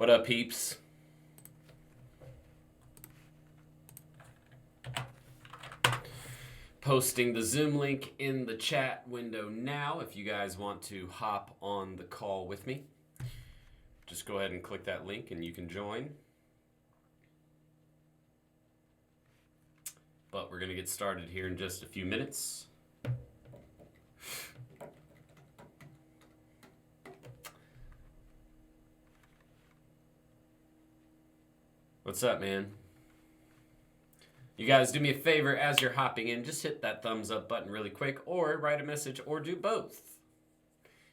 What up, peeps? Posting the Zoom link in the chat window now if you guys want to hop on the call with me. Just go ahead and click that link and you can join. But we're going to get started here in just a few minutes. What's up, man? You guys do me a favor as you're hopping in, just hit that thumbs up button really quick, or write a message, or do both.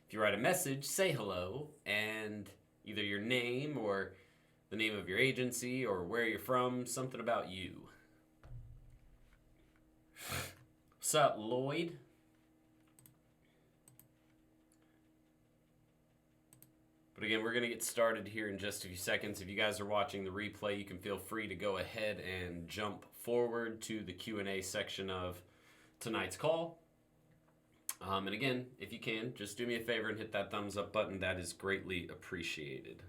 If you write a message, say hello, and either your name, or the name of your agency, or where you're from, something about you. What's up, Lloyd? But again, we're going to get started here in just a few seconds. If you guys are watching the replay, you can feel free to go ahead and jump forward to the Q&A section of tonight's call. And again, if you can, just do me a favor and hit that thumbs up button. That is greatly appreciated.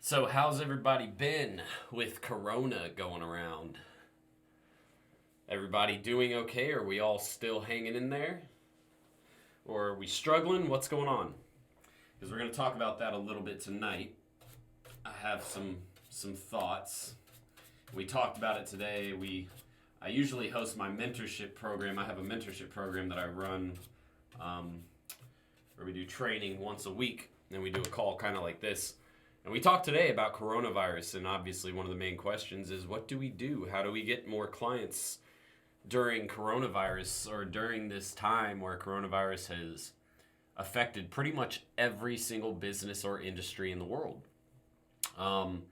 So how's everybody been with Corona going around? Everybody doing okay? Are we all still hanging in there? Or are we struggling? What's going on? Because we're going to talk about that a little bit tonight. I have some thoughts. We talked about it today. I usually host my mentorship program. I have a mentorship program that I run where we do training once a week. And we do a call kind of like this. And we talked today about coronavirus, and obviously one of the main questions is, what do we do? How do we get more clients during coronavirus, or during this time where coronavirus has affected pretty much every single business or industry in the world? And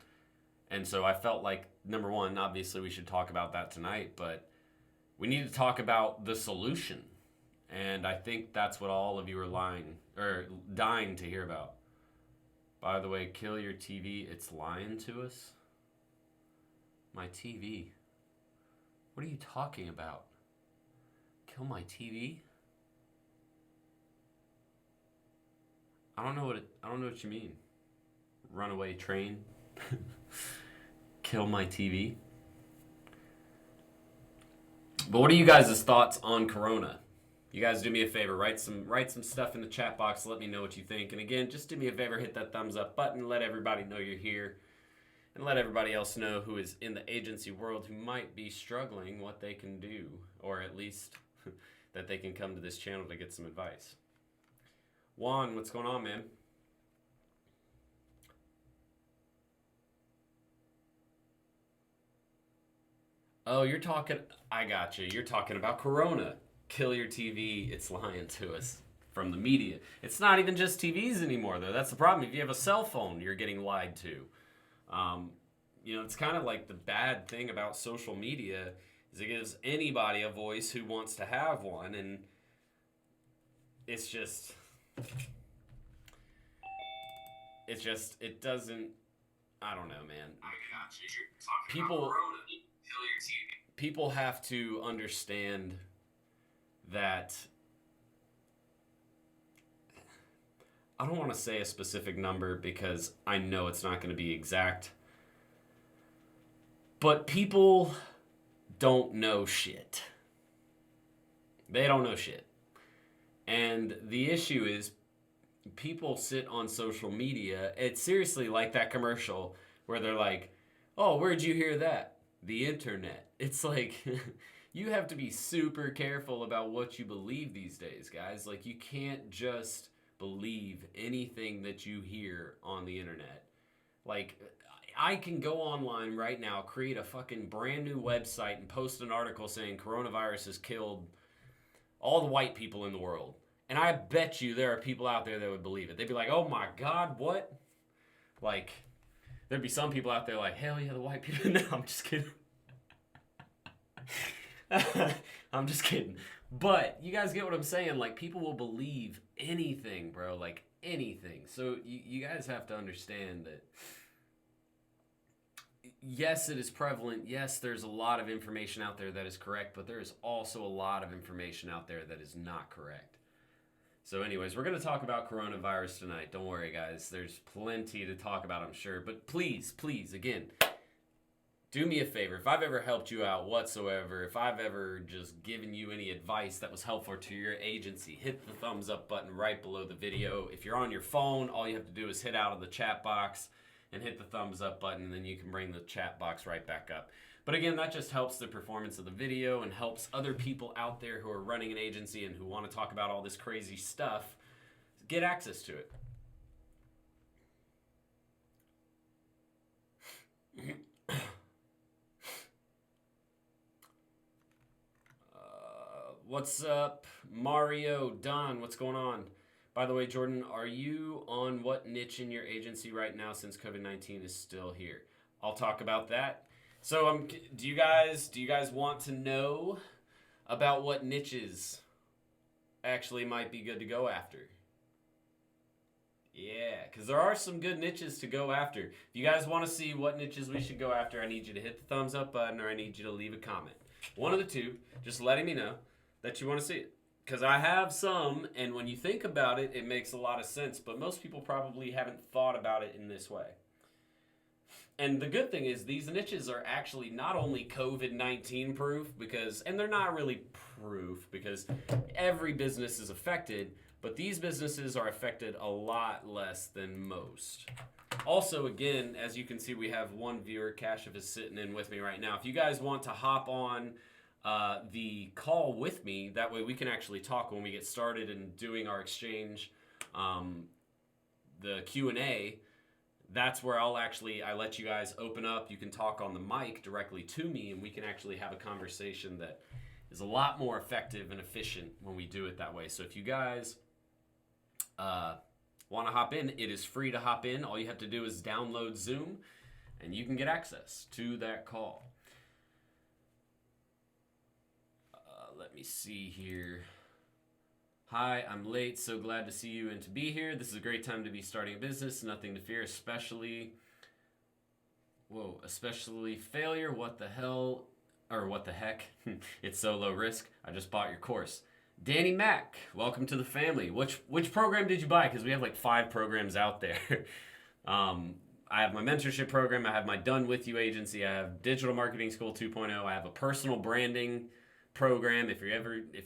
so I felt like, number one, obviously we should talk about that tonight, but we need to talk about the solution. And I think that's what all of you are dying to hear about. By the way, kill your TV. It's lying to us. My TV. What are you talking about? Kill my TV? I don't know what you mean. Runaway train. Kill my TV. But what are you guys' thoughts on Corona? You guys do me a favor, write some stuff in the chat box, let me know what you think. And again, just do me a favor, hit that thumbs up button, let everybody know you're here, and let everybody else know who is in the agency world who might be struggling what they can do, or at least that they can come to this channel to get some advice. Juan, what's going on, man? Oh, I got you. You're talking about Corona. Kill your TV, it's lying to us from the media. It's not even just TVs anymore, though. That's the problem. If you have a cell phone, you're getting lied to. It's kind of like the bad thing about social media is it gives anybody a voice who wants to have one, and it doesn't, I don't know, man. I got you. You're talking about Corona. Kill your TV. People have to understand that, I don't want to say a specific number because I know it's not going to be exact, but people don't know shit. They don't know shit. And the issue is people sit on social media. It's seriously like that commercial where they're like, oh, where'd you hear that? The internet. It's like... You have to be super careful about what you believe these days, guys. Like, you can't just believe anything that you hear on the internet. Like, I can go online right now, create a fucking brand new website, and post an article saying coronavirus has killed all the white people in the world. And I bet you there are people out there that would believe it. They'd be like, oh my God, what? Like, there'd be some people out there like, hell yeah, the white people. No, I'm just kidding. I'm just kidding. But you guys get what I'm saying? Like, people will believe anything, bro. Like, anything. So you guys have to understand that yes, it is prevalent. Yes, there's a lot of information out there that is correct, but there is also a lot of information out there that is not correct. So anyways, we're going to talk about coronavirus tonight. Don't worry, guys. There's plenty to talk about, I'm sure. But please, again, do me a favor. If I've ever helped you out whatsoever, if I've ever just given you any advice that was helpful to your agency, hit the thumbs up button right below the video. If you're on your phone, all you have to do is hit out of the chat box and hit the thumbs up button, and then you can bring the chat box right back up. But again, that just helps the performance of the video and helps other people out there who are running an agency and who want to talk about all this crazy stuff get access to it. What's up, Mario, Don? What's going on? By the way, Jordan, are you on what niche in your agency right now since COVID-19 is still here? I'll talk about that. So, do you guys want to know about what niches actually might be good to go after? Yeah, because there are some good niches to go after. If you guys want to see what niches we should go after, I need you to hit the thumbs up button or I need you to leave a comment. One of the two, just letting me know that you want to see it. Because I have some, and when you think about it, it makes a lot of sense, but most people probably haven't thought about it in this way. And the good thing is these niches are actually not only COVID-19 proof, and they're not really proof because every business is affected, but these businesses are affected a lot less than most. Also, again, as you can see, we have one viewer, Kashif is sitting in with me right now. If you guys want to hop on the call with me, that way we can actually talk when we get started and doing our exchange, the Q A. That's where I let you guys open up. You can talk on the mic directly to me, and we can actually have a conversation that is a lot more effective and efficient when we do it that way. So if you guys want to hop in, it is free to hop in. All you have to do is download Zoom, and you can get access to that call. Let me see here. Hi, I'm late. So glad to see you and to be here. This is a great time to be starting a business. Nothing to fear, especially failure. What the hell, or what the heck? It's so low risk. I just bought your course. Danny Mack, welcome to the family. Which program did you buy? Because we have like 5 programs out there. I have my mentorship program. I have my Done With You agency. I have Digital Marketing School 2.0. I have a personal branding program. If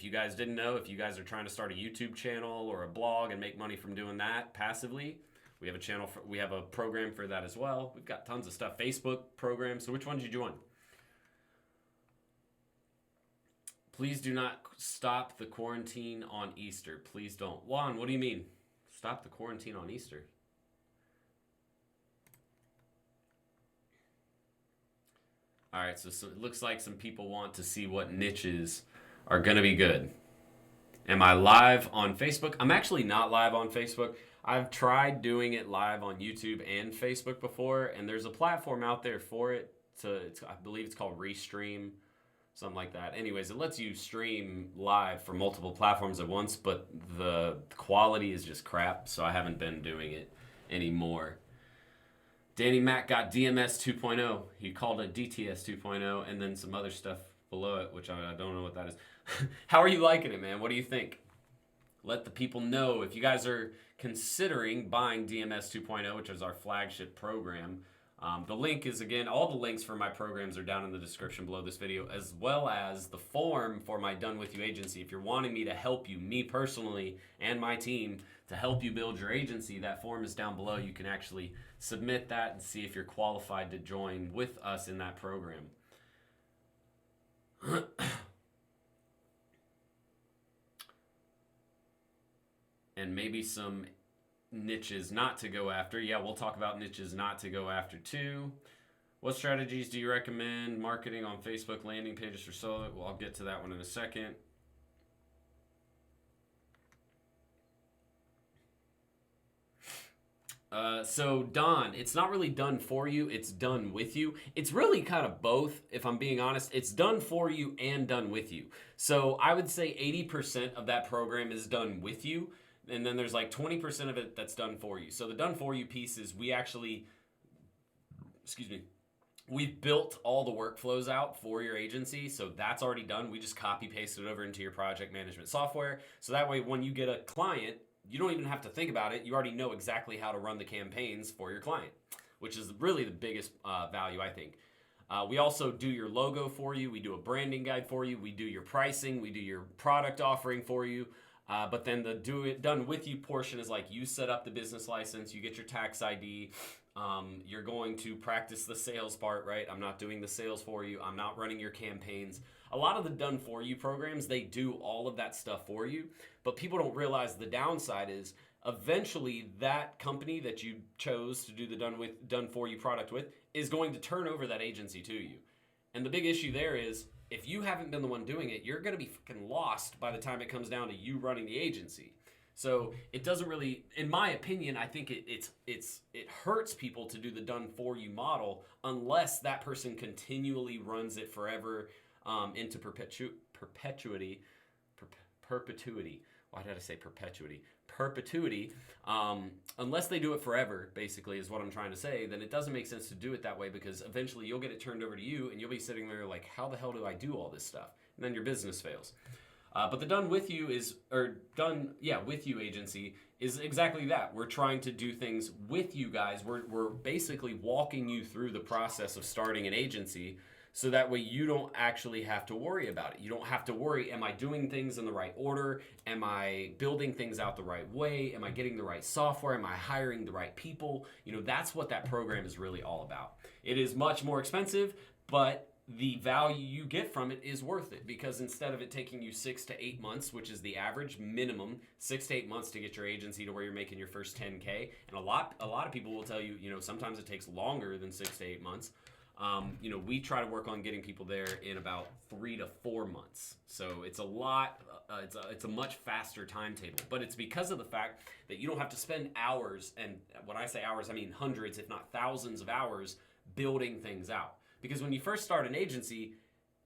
you guys didn't know, if you guys are trying to start a YouTube channel or a blog and make money from doing that passively, we have a program for that as well. We've got tons of stuff. Facebook program. So which one did you join? Please do not stop the quarantine on Easter. Please don't. Juan, what do you mean? Stop the quarantine on Easter? All right, so it looks like some people want to see what niches are going to be good. Am I live on Facebook? I'm actually not live on Facebook. I've tried doing it live on YouTube and Facebook before, and there's a platform out there for it. I believe it's called Restream, something like that. Anyways, it lets you stream live for multiple platforms at once, but the quality is just crap, so I haven't been doing it anymore. Danny Mack got DMS 2.0. He called it DTS 2.0 and then some other stuff below it, which I don't know what that is. How are you liking it, man? What do you think? Let the people know if you guys are considering buying DMS 2.0, which is our flagship program. The link is, again, all the links for my programs are down in the description below this video, as well as the form for my Done With You agency. If you're wanting me to help you, me personally, and my team, to help you build your agency, that form is down below. You can actually submit that and see if you're qualified to join with us in that program. And maybe some niches not to go after. Yeah, we'll talk about niches not to go after too. What strategies do you recommend? Marketing on Facebook, landing pages for solo. Well, I'll get to that one in a second. So Don, it's not really done for you, it's done with you. It's really kind of both, if I'm being honest. It's done for you and done with you. So I would say 80% of that program is done with you, and then there's like 20% of it that's done for you. So the done for you piece is we We've built all the workflows out for your agency, so that's already done. We just copy paste it over into your project management software. So that way, when you get a client, you don't even have to think about it. You already know exactly how to run the campaigns for your client, which is really the biggest value, I think. We also do your logo for you. We do a branding guide for you. We do your pricing. We do your product offering for you. But then the done with you portion is like you set up the business license, you get your tax ID. You're going to practice the sales part, right? I'm not doing the sales for you. I'm not running your campaigns. A lot of the done for you programs, they do all of that stuff for you, but people don't realize the downside is eventually that company that you chose to do the done for you product with is going to turn over that agency to you. And the big issue there is if you haven't been the one doing it, you're going to be fucking lost by the time it comes down to you running the agency. So it doesn't really, in my opinion, I think it hurts people to do the done for you model unless that person continually runs it forever into perpetuity. Why did I say perpetuity? Perpetuity. Unless they do it forever, basically, is what I'm trying to say, then it doesn't make sense to do it that way because eventually you'll get it turned over to you and you'll be sitting there like, how the hell do I do all this stuff? And then your business fails. But the done with you with you agency is exactly that. We're trying to do things with you guys. We're basically walking you through the process of starting an agency so that way you don't actually have to worry about it. You don't have to worry, am I doing things in the right order? Am I building things out the right way? Am I getting the right software? Am I hiring the right people? That's what that program is really all about. It is much more expensive, but the value you get from it is worth it because instead of it taking you 6 to 8 months, which is the average minimum, 6 to 8 months to get your agency to where you're making your first 10K, and a lot of people will tell you, sometimes it takes longer than 6 to 8 months. We try to work on getting people there in about 3 to 4 months. So it's a lot. It's a much faster timetable, but it's because of the fact that you don't have to spend hours, and when I say hours, I mean hundreds, if not thousands of hours building things out. Because when you first start an agency,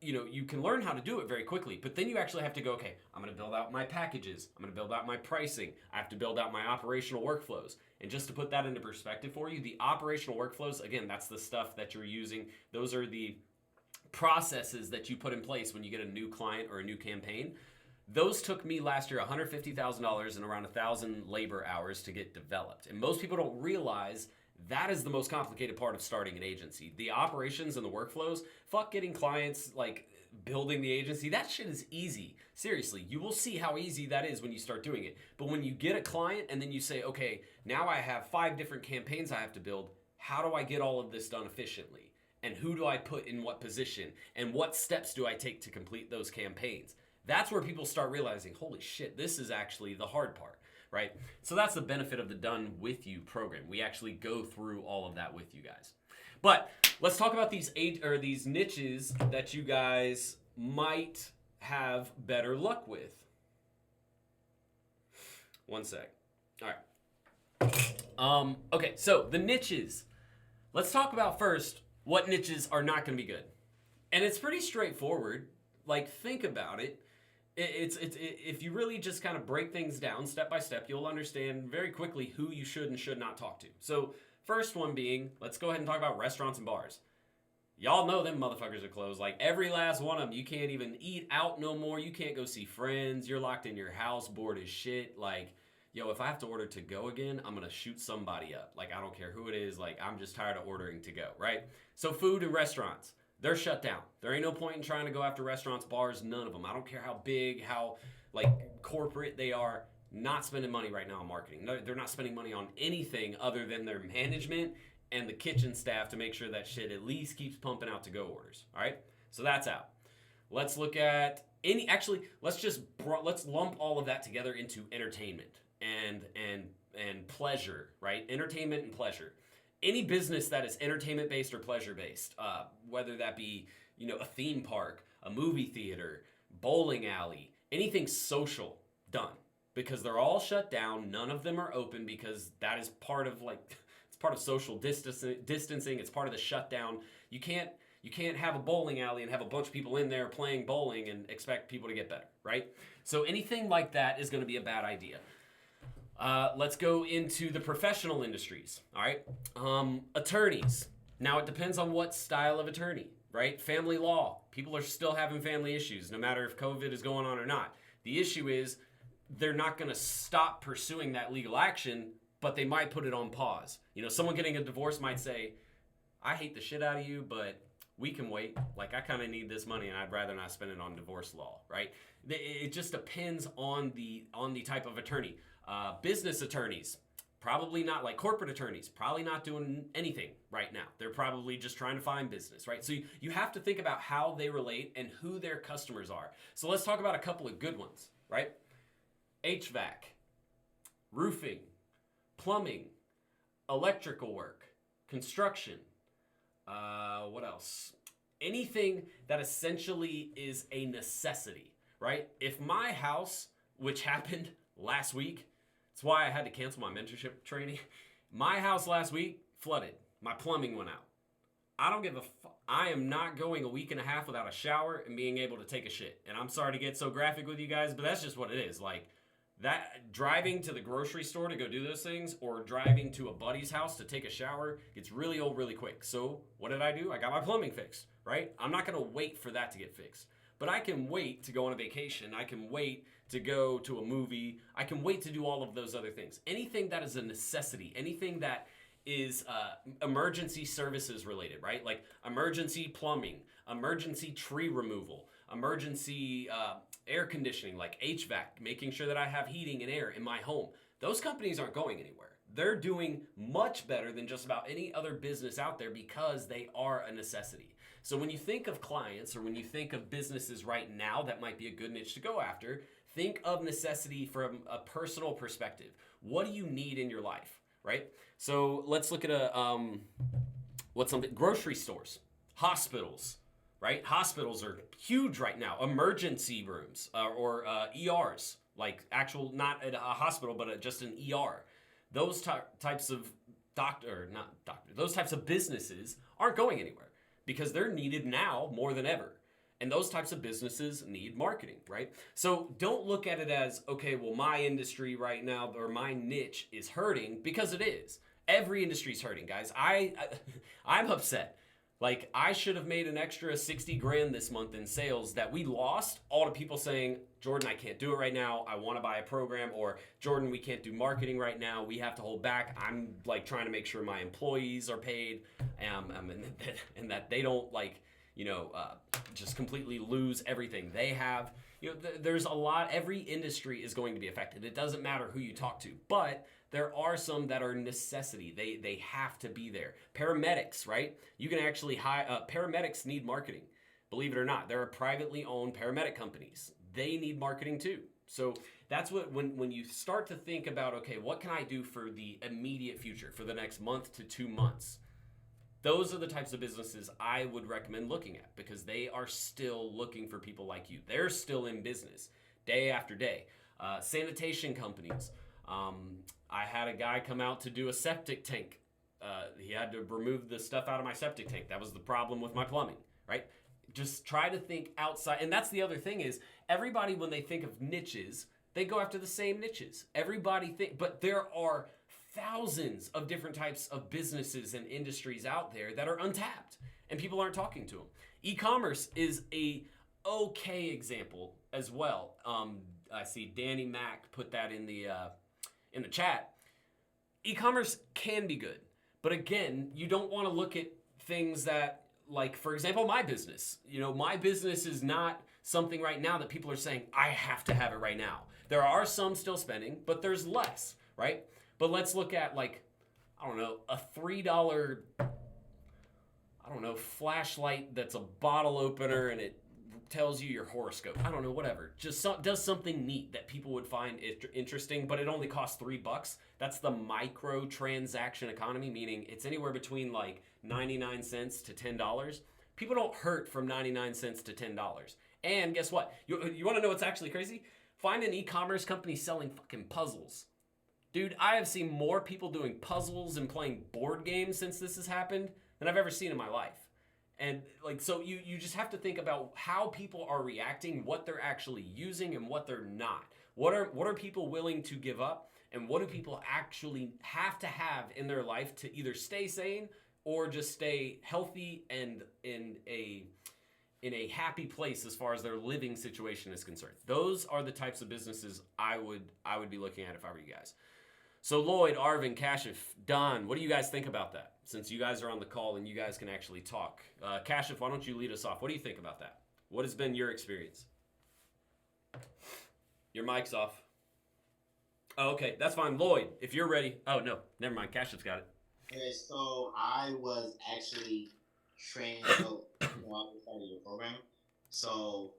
you can learn how to do it very quickly, but then you actually have to go, okay, I'm going to build out my packages. I'm going to build out my pricing. I have to build out my operational workflows. And just to put that into perspective for you, the operational workflows, again, that's the stuff that you're using. Those are the processes that you put in place when you get a new client or a new campaign. Those took me last year $150,000 and around 1,000 labor hours to get developed. And most people don't realize that is the most complicated part of starting an agency. The operations and the workflows, fuck getting clients, like building the agency, that shit is easy. Seriously, you will see how easy that is when you start doing it. But when you get a client and then you say, okay, now I have 5 different campaigns I have to build, how do I get all of this done efficiently? And who do I put in what position? And what steps do I take to complete those campaigns? That's where people start realizing, holy shit, this is actually the hard part. Right? So that's the benefit of the Done With You program. We actually go through all of that with you guys. But let's talk about these niches that you guys might have better luck with. One sec. All right. Okay, so the niches. Let's talk about first what niches are not going to be good. And it's pretty straightforward. Like, think about it. If you really just kind of break things down step by step, you'll understand very quickly who you should and should not talk to. So first one being, let's go ahead and talk about restaurants and bars. Y'all know them motherfuckers are closed. Like every last one of them. You can't even eat out no more. You can't go see friends. You're locked in your house, bored as shit. Like, yo, if I have to order to go again, I'm going to shoot somebody up. Like, I don't care who it is. Like, I'm just tired of ordering to go, right? So food and restaurants. They're shut down. There ain't no point in trying to go after restaurants, bars, none of them. I don't care how big, how corporate they are, not spending money right now on marketing. No, they're not spending money on anything other than their management and the kitchen staff to make sure that shit at least keeps pumping out to-go orders. All right? So that's out. Let's look at let's lump all of that together into entertainment and pleasure, right? Entertainment and pleasure. Any business that is entertainment-based or pleasure-based, whether that be, a theme park, a movie theater, bowling alley, anything social, done. Because they're all shut down. None of them are open because that is part of, it's part of social distancing. It's part of the shutdown. You can't have a bowling alley and have a bunch of people in there playing bowling and expect people to get better, right? So anything like that is going to be a bad idea. Let's go into the professional industries, all right? Attorneys, Now, it depends on what style of attorney, right? Family law. People are still having family issues, no matter if COVID is going on or not. The issue is they're not going to stop pursuing that legal action, but they might put it on pause. You know, someone getting a divorce might say, I hate the shit out of you, but we can wait. Like, I kind of need this money, and I'd rather not spend it on divorce law, right? It just depends on the type of attorney. Business attorneys, probably not, like corporate attorneys, probably not doing anything right now. They're probably just trying to find business, right? So you have to think about how they relate and who their customers are. So let's talk about a couple of good ones, right? HVAC, roofing, plumbing, electrical work, construction, what else? Anything that essentially is a necessity, right? If my house, which happened last week, that's why I had to cancel my mentorship training. My house last week flooded. My plumbing went out. I don't give a fuck. I am not going a week and a half without a shower and being able to take a shit. And I'm sorry to get so graphic with you guys, but that's just what it is. Like, that driving to the grocery store to go do those things or driving to a buddy's house to take a shower gets really old really quick. So what did I do? I got my plumbing fixed, right? I'm not going to wait for that to get fixed. But I can wait to go on a vacation. I can wait to go to a movie. I can wait to do all of those other things. Anything that is a necessity, anything that is emergency services related, right? Like emergency plumbing, emergency tree removal, emergency air conditioning, like HVAC, making sure that I have heating and air in my home. Those companies aren't going anywhere. They're doing much better than just about any other business out there because they are a necessity. So when you think of clients or when you think of businesses right now that might be a good niche to go after, think of necessity from a personal perspective. What do you need in your life, right? So let's look at grocery stores, hospitals, right? Hospitals are huge right now. Emergency rooms or ERs, like actual, not at a hospital, but just an ER. Those types of those types of businesses aren't going anywhere because they're needed now more than ever. And those types of businesses need marketing, right? So don't look at it as, okay, well, my industry right now or my niche is hurting, because it is. Every industry is hurting, guys. I'm upset. Like, I should have made an extra 60 grand this month in sales that we lost all to people saying, Jordan, I can't do it right now. I want to buy a program. Or, Jordan, we can't do marketing right now. We have to hold back. I'm like trying to make sure my employees are paid and that they don't just completely lose everything they have. There's a lot. Every industry is going to be affected. It doesn't matter who you talk to, but there are some that are necessity. They have to be there. Paramedics, right? You can actually hire, paramedics need marketing. Believe it or not, there are privately owned paramedic companies. They need marketing too. So that's what, when you start to think about, okay, what can I do for the immediate future, for the next month to 2 months? Those are the types of businesses I would recommend looking at because they are still looking for people like you. They're still in business day after day. Sanitation companies. I had a guy come out to do a septic tank. He had to remove the stuff out of my septic tank. That was the problem with my plumbing, right? Just try to think outside. And that's the other thing is everybody, when they think of niches, they go after the same niches. But there are thousands of different types of businesses and industries out there that are untapped and people aren't talking to them. E-commerce is a okay example as well. I see Danny Mack put that in the chat. E-commerce can be good, but again, you don't want to look at things that, like, for example, my business. My business is not something right now that people are saying, I have to have it right now. There are some still spending, but there's less, right? But let's look at, a $3, flashlight that's a bottle opener and it tells you your horoscope. I don't know, whatever. Just does something neat that people would find interesting, but it only costs $3. That's the micro transaction economy, meaning it's anywhere between 99 cents to $10. People don't hurt from 99 cents to $10. And guess what? You want to know what's actually crazy? Find an e-commerce company selling fucking puzzles. Dude, I have seen more people doing puzzles and playing board games since this has happened than I've ever seen in my life. And so you just have to think about how people are reacting, what they're actually using and what they're not. What are people willing to give up, and what do people actually have to have in their life to either stay sane or just stay healthy and in a happy place as far as their living situation is concerned. Those are the types of businesses I would be looking at if I were you guys. So Lloyd, Arvin, Kashif, Don, what do you guys think about that? Since you guys are on the call and you guys can actually talk. Kashif, why don't you lead us off? What do you think about that? What has been your experience? Your mic's off. Oh, okay, that's fine. Lloyd, if you're ready. Oh, no, never mind. Kashif's got it. Okay, so I was actually training, so I was starting your program. So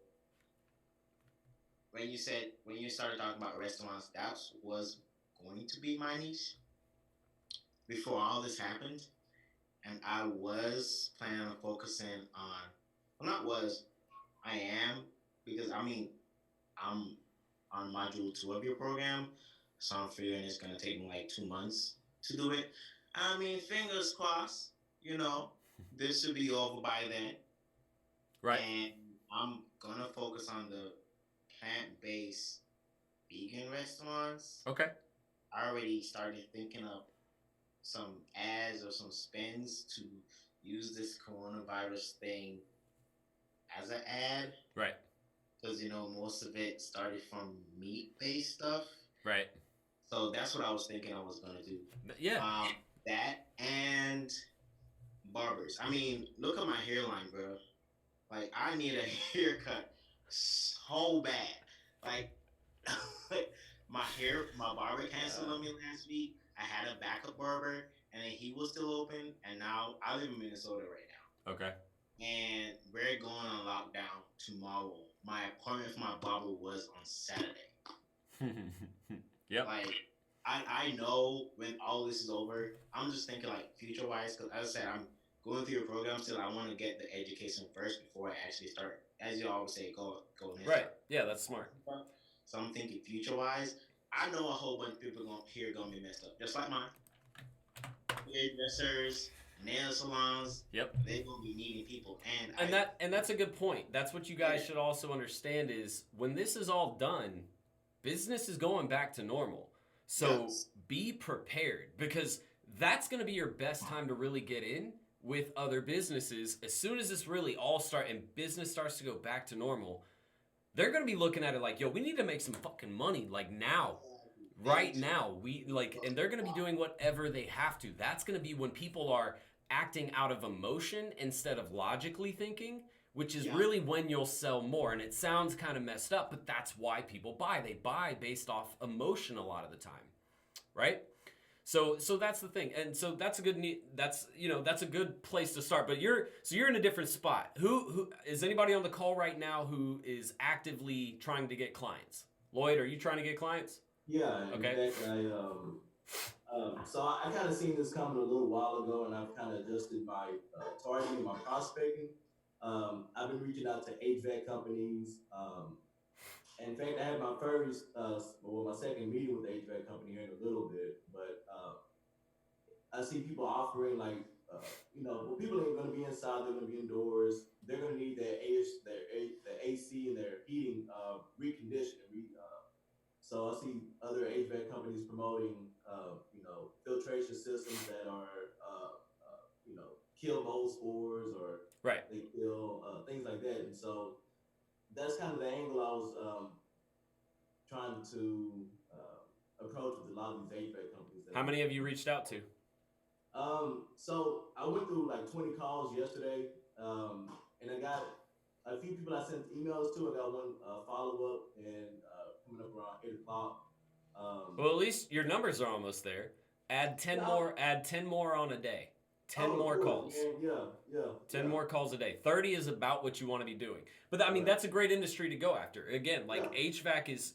when you started talking about restaurants, that was going to be my niche before all this happened, and I was planning on focusing on. Well, not was, I am, because I'm on module 2 of your program, so I'm figuring it's gonna take me like 2 months to do it. I mean, fingers crossed. This should be over by then. Right. And I'm gonna focus on the plant-based vegan restaurants. Okay. I already started thinking of some ads or some spins to use this coronavirus thing as an ad. Right. Because, most of it started from meat-based stuff. Right. So that's what I was thinking I was going to do. Yeah. That and barbers. I mean, look at my hairline, bro. Like, I need a haircut so bad. Like, my barber canceled on me last week. I had a backup barber, and then he was still open, and now I live in Minnesota right now. Okay. And we're going on lockdown tomorrow. My appointment for my barber was on Saturday. Yep. Like, I know when all this is over, I'm just thinking, like, future-wise, because as I said, I'm going through your program still. I want to get the education first before I actually start. As you always say, go and right. Start. Yeah, that's smart. So I'm thinking future-wise. I know a whole bunch of people here going to be messed up, just like mine. Hairdressers, nail salons. Yep. They're going to be needing people, and that's a good point. That's what you guys should also understand is when this is all done, business is going back to normal. So be prepared, because that's going to be your best time to really get in with other businesses. As soon as this really all start and business starts to go back to normal, they're going to be looking at it like, yo, we need to make some fucking money like now. Right now. And they're going to be doing whatever they have to. That's going to be when people are acting out of emotion instead of logically thinking, which is really when you'll sell more. And it sounds kind of messed up, but that's why people buy. They buy based off emotion a lot of the time, right? So that's the thing, and so that's a good place to start. But you're in a different spot. Who is anybody on the call right now who is actively trying to get clients? Lloyd, are you trying to get clients? Yeah. Okay. In fact, so I kind of seen this coming a little while ago, and I've kind of adjusted my targeting, my prospecting. I've been reaching out to HVAC companies. In fact, I had my my second meeting with the HVAC company here in a little bit, but I see people offering people ain't going to be inside; they're going to be indoors. They're going to need their AC and their heating reconditioned. So I see other HVAC companies promoting filtration systems that are kill mold spores or they kill things like that, and so that's kind of the angle I was trying to approach with a lot of these HVAC companies. How many have you reached out to? So I went through like 20 calls yesterday, and I got a few people I sent emails to. I got one follow-up and coming up around 8 o'clock. Well, at least your numbers are almost there. Add 10 more. Add 10 more on a day. 10 more calls. Yeah. 10 more calls a day. 30 is about what you want to be doing. But I mean, that's a great industry to go after. Again, like HVAC is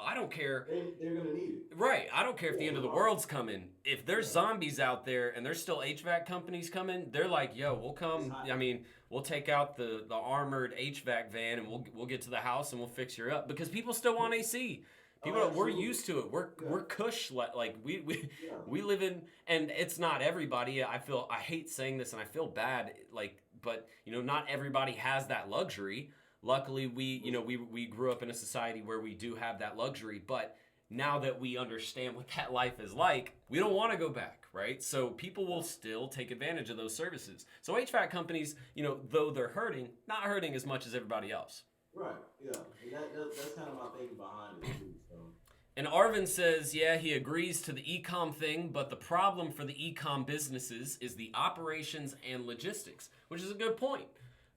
I don't care. They're going to need it. Right. I don't care if the end of the world's coming. If there's zombies out there and there's still HVAC companies coming, they're like, yo, we'll come. I mean, we'll take out the armored HVAC van and we'll get to the house and we'll fix you up, because people still want AC. People, we're used to it. We're cush, like we live in, and it's not everybody. I hate saying this, and I feel bad, but not everybody has that luxury. Luckily, we grew up in a society where we do have that luxury, but now that we understand what that life is like, we don't want to go back, right? So people will still take advantage of those services. So HVAC companies, though they're hurting, not hurting as much as everybody else. Right. Yeah. And that's kind of my thinking behind it too. So. And Arvin says, yeah, he agrees to the e-com thing, but the problem for the e-com businesses is the operations and logistics, which is a good point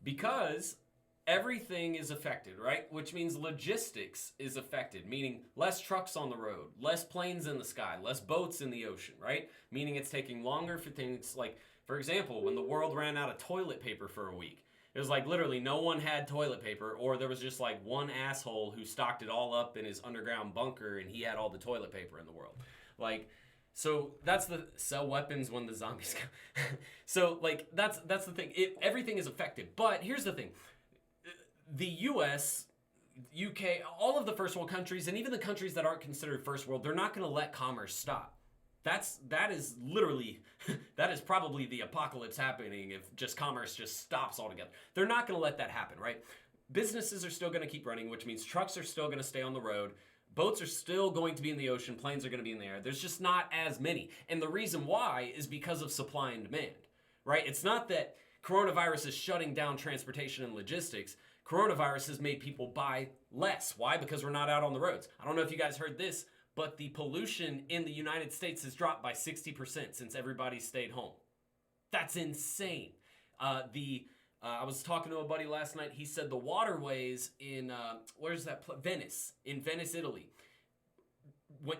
because everything is affected, right? Which means logistics is affected, meaning less trucks on the road, less planes in the sky, less boats in the ocean, right? Meaning it's taking longer for things like, for example, when the world ran out of toilet paper for a week, it was like literally no one had toilet paper, or there was just like one asshole who stocked it all up in his underground bunker and he had all the toilet paper in the world. Like, so that's the sell weapons when the zombies come. So like that's the thing. Everything is affected. But here's the thing. The US, UK, all of the first world countries, and even the countries that aren't considered first world, they're not going to let commerce stop. That is literally, that is probably the apocalypse happening if just commerce just stops altogether. They're not going to let that happen, right? Businesses are still going to keep running, which means trucks are still going to stay on the road. Boats are still going to be in the ocean. Planes are going to be in the air. There's just not as many. And the reason why is because of supply and demand, right? It's not that coronavirus is shutting down transportation and logistics. Coronavirus has made people buy less. Why? Because we're not out on the roads. I don't know if you guys heard this, but the pollution in the United States has dropped by 60% since everybody stayed home. That's insane. I was talking to a buddy last night. He said the waterways in, Venice, in Venice, Italy.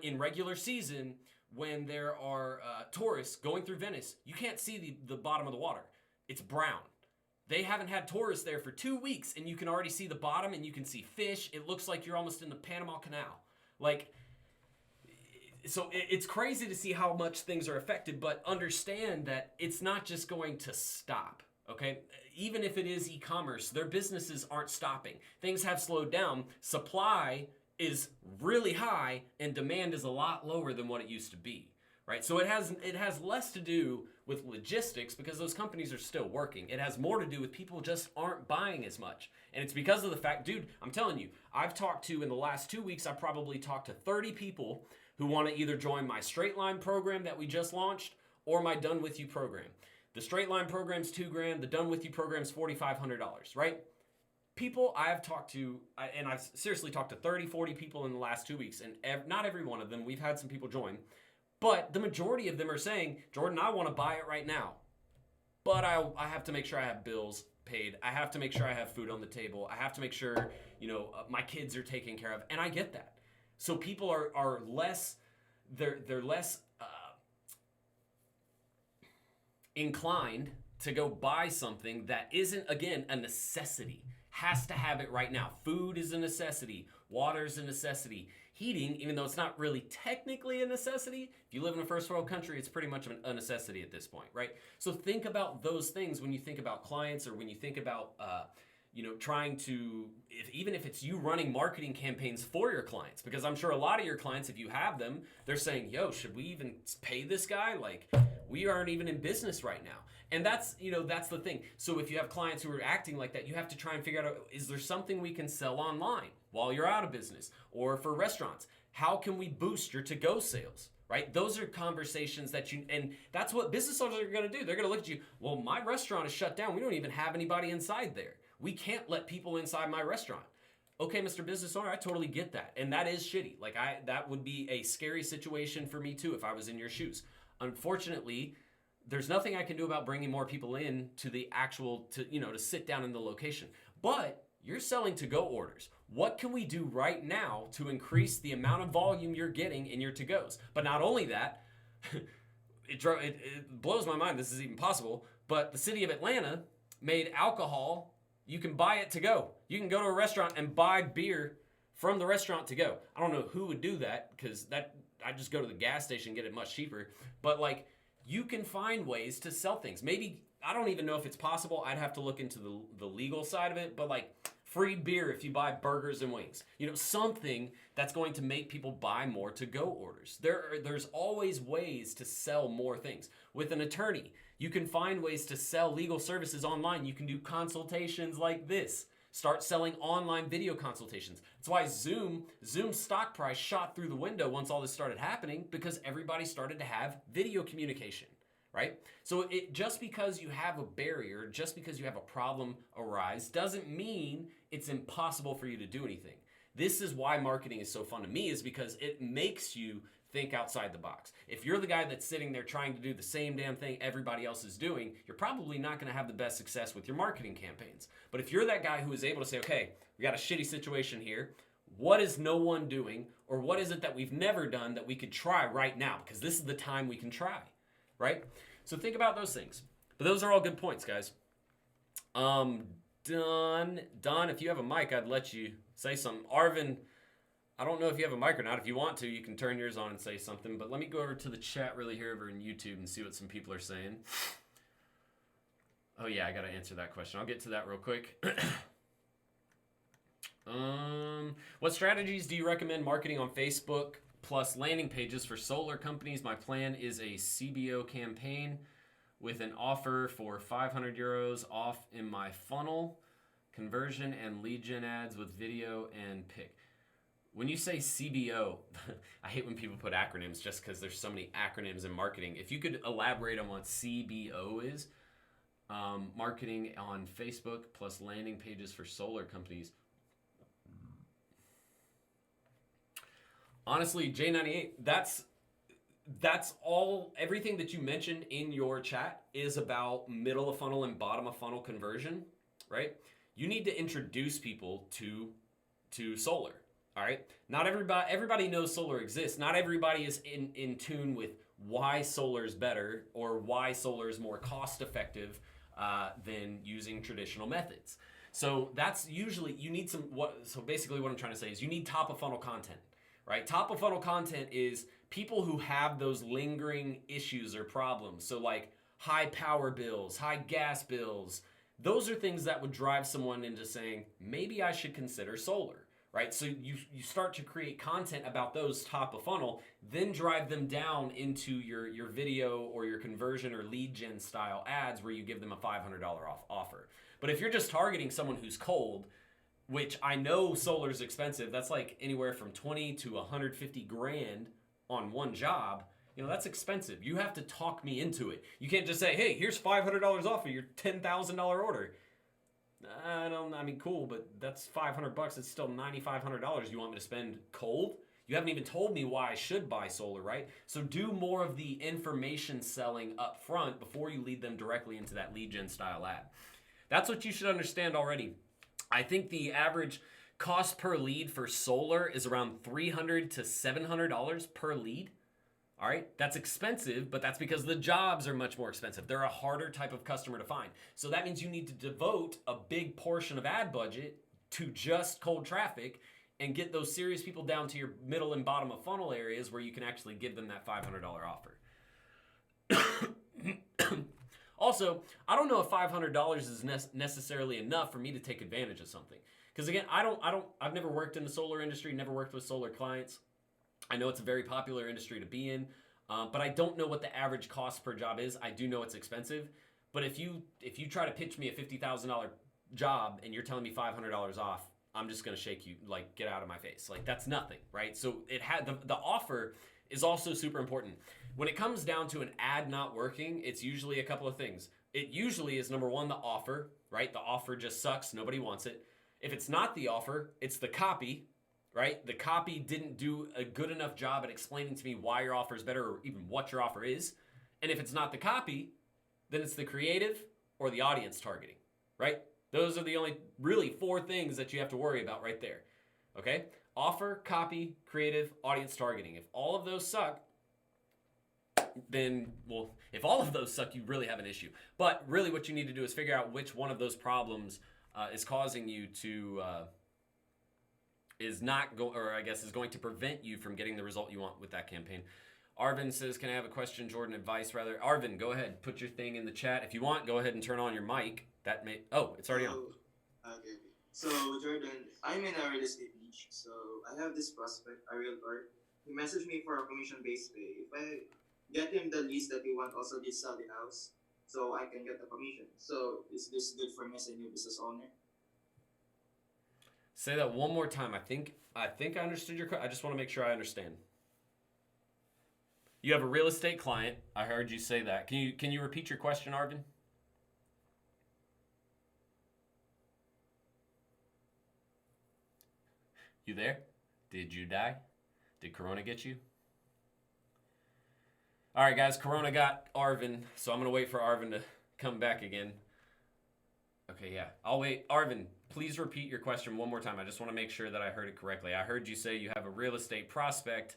In regular season, when there are tourists going through Venice, you can't see the bottom of the water. It's brown. They haven't had tourists there for 2 weeks, and you can already see the bottom, and you can see fish. It looks like you're almost in the Panama Canal. Like, so it's crazy to see how much things are affected, but understand that it's not just going to stop, okay? Even if it is e-commerce, their businesses aren't stopping. Things have slowed down. Supply is really high, and demand is a lot lower than what it used to be, right? So it has less to do with logistics because those companies are still working. It has more to do with people just aren't buying as much. And it's because of the fact, dude, I'm telling you, I've talked to, in the last 2 weeks, I've probably talked to 30 people who want to either join my straight line program that we just launched or my Done With You program. The straight line program's $2,000, the Done With You program's $4,500, right? People I've talked to, and I've seriously talked to 30, 40 people in the last 2 weeks, and not every one of them, we've had some people join, but the majority of them are saying, Jordan, I want to buy it right now, but I have to make sure I have bills paid. I have to make sure I have food on the table. I have to make sure, my kids are taken care of, and I get that. So people are less, they're less inclined to go buy something that isn't, again, a necessity. Has to have it right now. Food is a necessity. Water is a necessity. Heating, even though it's not really technically a necessity, if you live in a first world country, it's pretty much a necessity at this point, right? So think about those things when you think about clients or when you think about trying to, even if it's you running marketing campaigns for your clients, because I'm sure a lot of your clients, if you have them, they're saying, yo, should we even pay this guy? Like, we aren't even in business right now. And that's the thing. So if you have clients who are acting like that, you have to try and figure out, is there something we can sell online while you're out of business? Or for restaurants, how can we boost your to-go sales? Right? Those are conversations and that's what business owners are going to do. They're going to look at you, well, my restaurant is shut down. We don't even have anybody inside there. We can't let people inside my restaurant. Okay, Mr. Business Owner, I totally get that. And that is shitty. Like that would be a scary situation for me too if I was in your shoes. Unfortunately, there's nothing I can do about bringing more people in to the actual, to sit down in the location. But you're selling to-go orders. What can we do right now to increase the amount of volume you're getting in your to-goes? But not only that, it blows my mind this is even possible, but the city of Atlanta made alcohol, you can buy it to go. You can go to a restaurant and buy beer from the restaurant to go. I don't know who would do that because I just go to the gas station and get it much cheaper. But like, you can find ways to sell things. Maybe, I don't even know if it's possible. I'd have to look into the legal side of it, but like free beer if you buy burgers and wings. Something that's going to make people buy more to-go orders. There's always ways to sell more things. With an attorney, you can find ways to sell legal services online. You can do consultations like this. Start selling online video consultations. That's why Zoom's stock price shot through the window once all this started happening, because everybody started to have video communication, right? So just because you have a barrier, just because you have a problem arise, doesn't mean it's impossible for you to do anything. This is why marketing is so fun to me, is because it makes you think outside the box. If you're the guy that's sitting there trying to do the same damn thing everybody else is doing, you're probably not going to have the best success with your marketing campaigns. But if you're that guy who is able to say, okay, we got a shitty situation here. What is no one doing? Or what is it that we've never done that we could try right now? Because this is the time we can try, right? So think about those things. But those are all good points, guys. Don, if you have a mic, I'd let you say something. Arvin, I don't know if you have a mic or not. If you want to, you can turn yours on and say something. But let me go over to the chat really here over in YouTube and see what some people are saying. Oh, yeah, I got to answer that question. I'll get to that real quick. What strategies do you recommend marketing on Facebook plus landing pages for solar companies? My plan is a CBO campaign with an offer for 500 euros off in my funnel, conversion and lead gen ads with video and pic. When you say CBO, I hate when people put acronyms just because there's so many acronyms in marketing. If you could elaborate on what CBO is, marketing on Facebook plus landing pages for solar companies. Honestly, J98, that's all, everything that you mentioned in your chat is about middle of funnel and bottom of funnel conversion, right? You need to introduce people to solar. All right. Not everybody knows solar exists. Not everybody is in tune with why solar is better or why solar is more cost effective than using traditional methods. So that's usually, you need so basically what I'm trying to say is you need top of funnel content, right? Top of funnel content is people who have those lingering issues or problems. So like high power bills, high gas bills, those are things that would drive someone into saying, maybe I should consider solar. Right? So you start to create content about those top of funnel, then drive them down into your video or your conversion or lead gen style ads where you give them a $500 off offer. But if you're just targeting someone who's cold, which I know solar is expensive, that's like anywhere from 20 to 150 grand on one job. You know, that's expensive. You have to talk me into it. You can't just say, hey, here's $500 off of your $10,000 order. I mean, cool, but that's $500. It's still $9,500 you want me to spend cold? You haven't even told me why I should buy solar, right? So do more of the information selling up front before you lead them directly into that lead gen style ad. That's what you should understand already. I think the average cost per lead for solar is around $300 to $700 per lead. All right, that's expensive, but that's because the jobs are much more expensive. They're a harder type of customer to find. So that means you need to devote a big portion of ad budget to just cold traffic and get those serious people down to your middle and bottom of funnel areas where you can actually give them that $500 offer. Also, I don't know if $500 is necessarily enough for me to take advantage of something. Because again, I've never worked in the solar industry, never worked with solar clients. I know it's a very popular industry to be in, but I don't know what the average cost per job is. I do know it's expensive, but if you try to pitch me a $50,000 job and you're telling me $500 off, I'm just gonna shake you, like, get out of my face. Like, that's nothing, right? So it had the offer is also super important. When it comes down to an ad not working, it's usually a couple of things. It usually is, number one, the offer, right? The offer just sucks. Nobody wants it. If it's not the offer, it's the copy. Right? The copy didn't do a good enough job at explaining to me why your offer is better or even what your offer is. And if it's not the copy, then it's the creative or the audience targeting, right? Those are the only really 4 things that you have to worry about right there. Okay? Offer, copy, creative, audience targeting. If all of those suck, then, well, if all of those suck, you really have an issue. But really what you need to do is figure out which one of those problems is causing you to... is going to prevent you from getting the result you want with that campaign. Arvin says, can I have a question, Jordan? Advice, rather. Arvin, go ahead. Put your thing in the chat. If you want, go ahead and turn on your mic. It's already on. Okay. So, Jordan, I'm in a real estate niche. So, I have this prospect, a realtor. He messaged me for a commission-based pay. If I get him the lease that he want, also did sell the house, so I can get the commission. So, is this good for me as a new business owner? Say that one more time. I think I understood your question. I just want to make sure I understand. You have a real estate client. I heard you say that. Can you repeat your question, Arvin? You there? Did you die? Did Corona get you? All right, guys. Corona got Arvin, so I'm gonna wait for Arvin to come back again. Okay, yeah. I'll wait. Arvin, please repeat your question one more time. I just want to make sure that I heard it correctly. I heard you say you have a real estate prospect,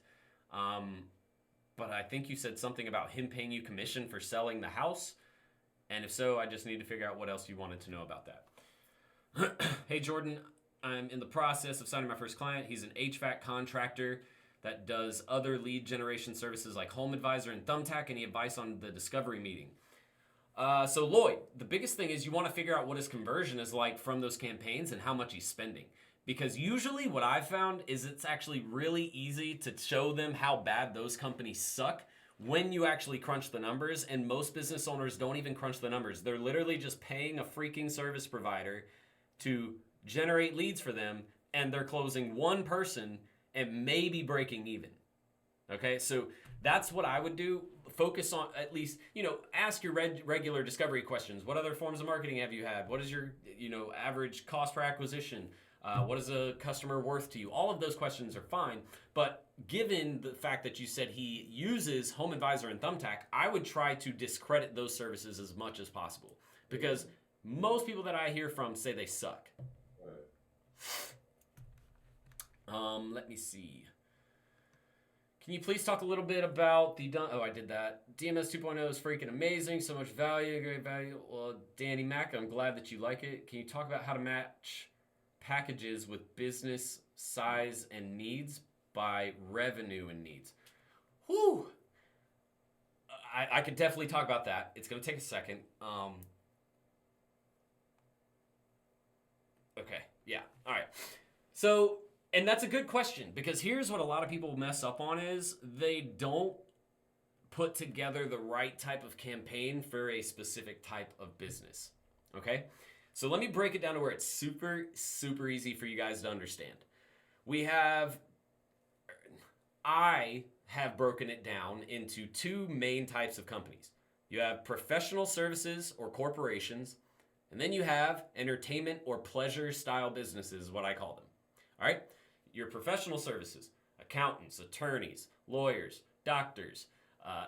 but I think you said something about him paying you commission for selling the house. And if so, I just need to figure out what else you wanted to know about that. Hey, Jordan, I'm in the process of signing my first client. He's an HVAC contractor that does other lead generation services like Home Advisor and Thumbtack. Any advice on the discovery meeting? So Lloyd, the biggest thing is you want to figure out what his conversion is like from those campaigns and how much he's spending. Because usually what I've found is it's actually really easy to show them how bad those companies suck when you actually crunch the numbers, and most business owners don't even crunch the numbers. They're literally just paying a freaking service provider to generate leads for them, and they're closing one person and maybe breaking even. Okay, so that's what I would do. Focus on, at least, ask your regular discovery questions. What other forms of marketing have you had? What is your, average cost per acquisition? What is a customer worth to you? All of those questions are fine. But given the fact that you said he uses Home Advisor and Thumbtack, I would try to discredit those services as much as possible. Because most people that I hear from say they suck. Let me see. Can you please talk a little bit about I did that. DMS 2.0 is freaking amazing. So much value, great value. Well, Danny Mack, I'm glad that you like it. Can you talk about how to match packages with business size and needs by revenue and needs? Whew. I could definitely talk about that. It's going to take a second. Okay. Yeah. All right. So, and that's a good question, because here's what a lot of people mess up on is they don't put together the right type of campaign for a specific type of business. Okay? So let me break it down to where it's super, super easy for you guys to understand. I have broken it down into two main types of companies. You have professional services or corporations, and then you have entertainment or pleasure style businesses is what I call them. All right? Your professional services, accountants, attorneys, lawyers, doctors,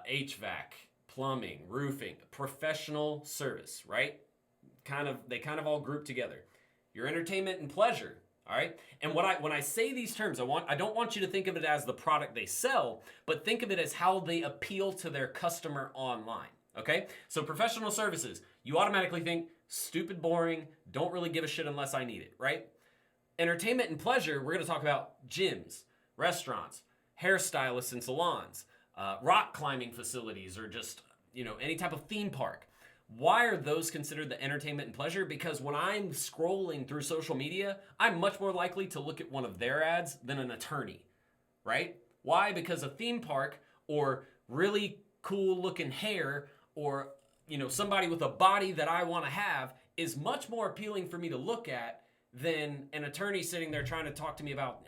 HVAC, plumbing, roofing, professional service, right? They kind of all group together. Your entertainment and pleasure, all right? And when I say these terms, I don't want you to think of it as the product they sell, but think of it as how they appeal to their customer online, okay? So professional services, you automatically think stupid, boring, don't really give a shit unless I need it, right? Entertainment and pleasure, we're going to talk about gyms, restaurants, hairstylists and salons, rock climbing facilities, or just, any type of theme park. Why are those considered the entertainment and pleasure? Because when I'm scrolling through social media, I'm much more likely to look at one of their ads than an attorney, right? Why? Because a theme park or really cool looking hair or, somebody with a body that I want to have is much more appealing for me to look at than an attorney sitting there trying to talk to me about,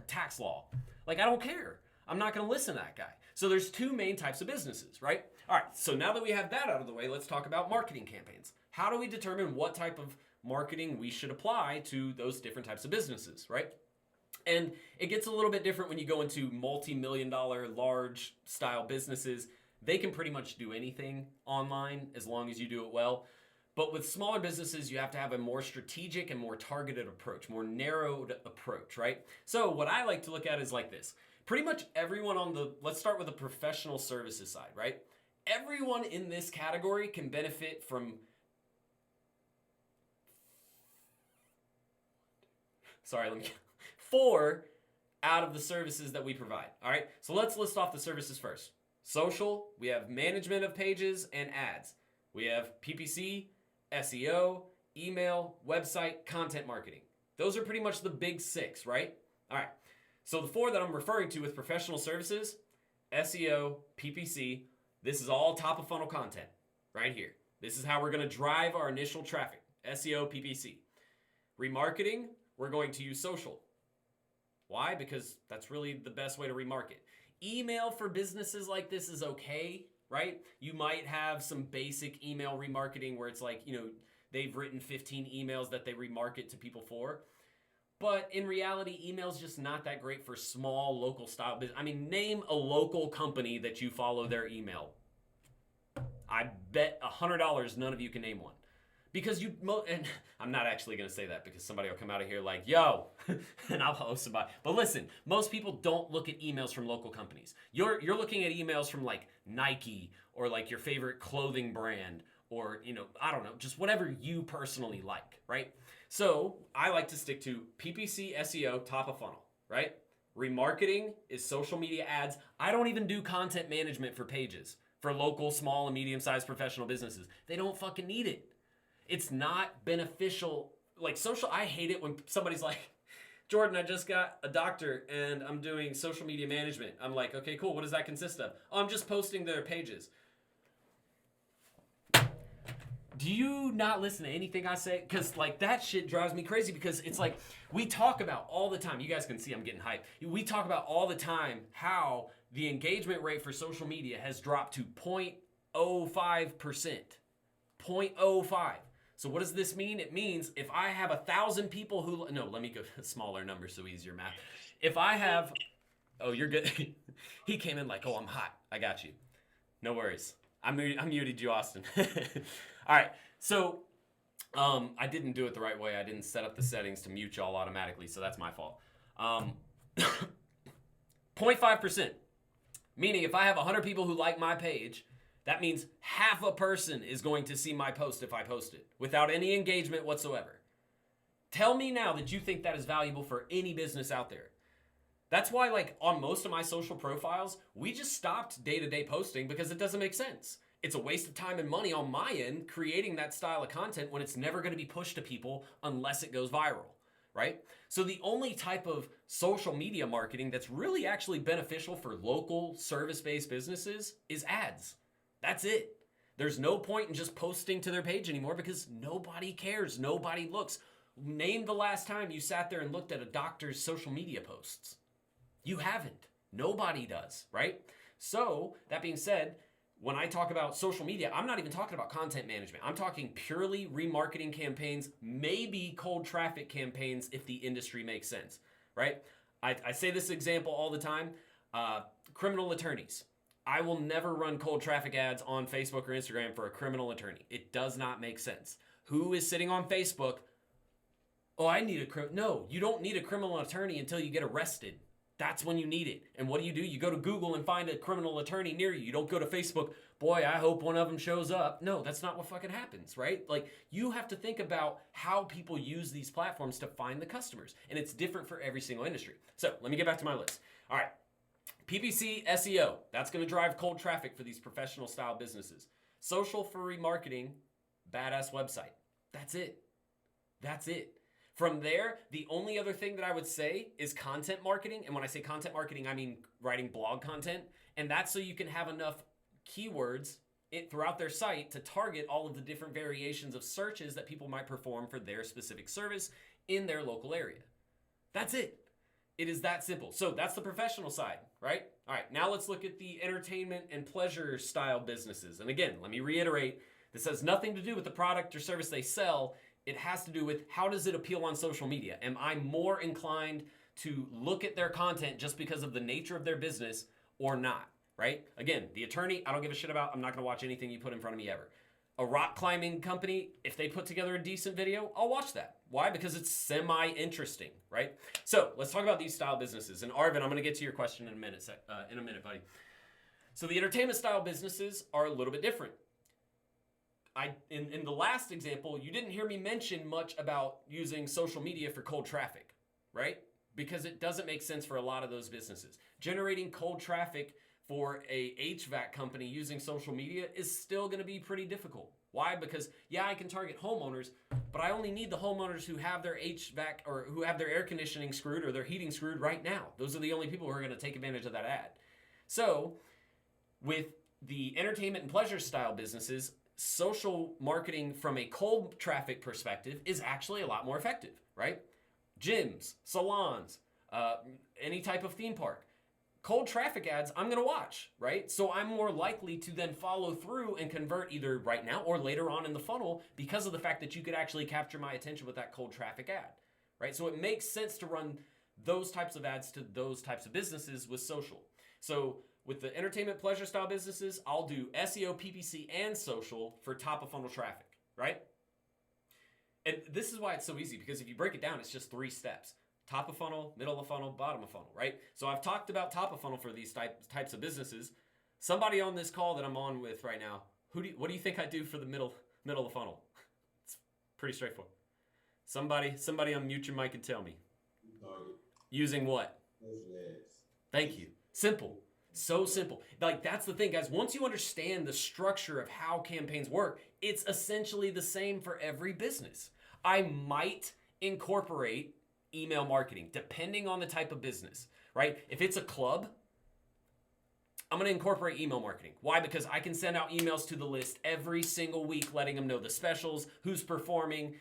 tax law. Like, I don't care. I'm not going to listen to that guy. So there's two main types of businesses, right? All right, so now that we have that out of the way, let's talk about marketing campaigns. How do we determine what type of marketing we should apply to those different types of businesses, right? And it gets a little bit different when you go into multi-million-dollar, large-style businesses. They can pretty much do anything online as long as you do it well. But with smaller businesses, you have to have a more strategic and more targeted approach, more narrowed approach, right? So what I like to look at is like this. Pretty much everyone let's start with the professional services side, right? Everyone in this category can benefit from 4 out of the services that we provide, all right? So let's list off the services first. Social, we have management of pages and ads. We have PPC, SEO, email, website, content marketing. Those are pretty much the big 6, right? All right. So the 4 that I'm referring to with professional services, SEO, PPC, this is all top of funnel content right here. This is how we're going to drive our initial traffic, SEO, PPC. Remarketing, we're going to use social. Why? Because that's really the best way to remarket. Email for businesses like this is okay, right? You might have some basic email remarketing where it's like, they've written 15 emails that they remarket to people for. But in reality, email's just not that great for small local style business. I mean, name a local company that you follow their email. I bet $100 none of you can name one. Because and I'm not actually going to say that because somebody will come out of here like, yo, and I'll host somebody. But listen, most people don't look at emails from local companies. You're looking at emails from like Nike or like your favorite clothing brand or, I don't know, just whatever you personally like, right? So I like to stick to PPC, SEO, top of funnel, right? Remarketing is social media ads. I don't even do content management for pages for local, small, and medium-sized professional businesses. They don't fucking need it. It's not beneficial. Like social, I hate it when somebody's like, Jordan, I just got a doctor and I'm doing social media management. I'm like, okay, cool. What does that consist of? Oh, I'm just posting their pages. Do you not listen to anything I say? Because like that shit drives me crazy because it's like we talk about all the time. You guys can see I'm getting hyped. We talk about all the time how the engagement rate for social media has dropped to 0.05%. 0.05. So what does this mean? It means if I have 1,000 people who... No, let me go smaller numbers so easier math. If I have... Oh, you're good. He came in like, oh, I'm hot. I got you. No worries. I muted you, Austin. All right. So I didn't do it the right way. I didn't set up the settings to mute y'all automatically, so that's my fault. 0.5%. Meaning if I have 100 people who like my page... That means half a person is going to see my post if I post it without any engagement whatsoever. Tell me now that you think that is valuable for any business out there. That's why, like, on most of my social profiles, we just stopped day-to-day posting because it doesn't make sense. It's a waste of time and money on my end creating that style of content when it's never going to be pushed to people unless it goes viral, right? So the only type of social media marketing that's really actually beneficial for local service-based businesses is ads. That's it. There's no point in just posting to their page anymore because nobody cares. Nobody looks. Name the last time you sat there and looked at a doctor's social media posts. You haven't. Nobody does, right? So, that being said, when I talk about social media, I'm not even talking about content management. I'm talking purely remarketing campaigns, maybe cold traffic campaigns if the industry makes sense, right? I say this example all the time. Criminal attorneys. I will never run cold traffic ads on Facebook or Instagram for a criminal attorney. It does not make sense. Who is sitting on Facebook? Oh, I need No, you don't need a criminal attorney until you get arrested. That's when you need it. And what do? You go to Google and find a criminal attorney near you. You don't go to Facebook, boy, I hope one of them shows up. No, that's not what fucking happens, right? Like, you have to think about how people use these platforms to find the customers. And it's different for every single industry. So, let me get back to my list. All right. PPC, SEO, that's going to drive cold traffic for these professional style businesses. Social for remarketing, badass website. That's it. That's it. From there, the only other thing that I would say is content marketing. And when I say content marketing, I mean writing blog content. And that's so you can have enough keywords throughout their site to target all of the different variations of searches that people might perform for their specific service in their local area. That's it. It is that simple. So that's the professional side, right? All right, now let's look at the entertainment and pleasure style businesses. And again, let me reiterate, this has nothing to do with the product or service they sell. It has to do with how does it appeal on social media? Am I more inclined to look at their content just because of the nature of their business or not, right? Again, the attorney, I don't give a shit about. I'm not going to watch anything you put in front of me ever. A rock climbing company, if they put together a decent video, I'll watch that. Why? Because it's semi-interesting, right? So let's talk about these style businesses. And Arvin, I'm going to get to your question in a minute, buddy. So the entertainment style businesses are a little bit different. In the last example, you didn't hear me mention much about using social media for cold traffic, right? Because it doesn't make sense for a lot of those businesses. Generating cold traffic for a HVAC company using social media is still going to be pretty difficult. Why? Because, yeah, I can target homeowners, but I only need the homeowners who have their HVAC or who have their air conditioning screwed or their heating screwed right now. Those are the only people who are going to take advantage of that ad. So, with the entertainment and pleasure style businesses, social marketing from a cold traffic perspective is actually a lot more effective, right? gyms, salons, any type of theme park. Cold traffic ads, I'm going to watch, right? So I'm more likely to then follow through and convert either right now or later on in the funnel because of the fact that you could actually capture my attention with that cold traffic ad, right? So it makes sense to run those types of ads to those types of businesses with social. So with the entertainment pleasure style businesses, I'll do SEO, PPC, and social for top of funnel traffic, right? And this is why it's so easy, because if you break it down, it's just 3 steps. Top of funnel, middle of funnel, bottom of funnel, right? So I've talked about top of funnel for these types of businesses. Somebody on this call that I'm on with right now, what do you think I do for the middle of the funnel? It's pretty straightforward. Somebody unmute your mic and tell me. Target. Using what? Thank you. Simple. So simple. Like, that's the thing, guys. Once you understand the structure of how campaigns work, it's essentially the same for every business. I might incorporate email marketing depending on the type of business, right? If it's a club, I'm going to incorporate email marketing. Why? Because I can send out emails to the list every single week, letting them know the specials, who's performing,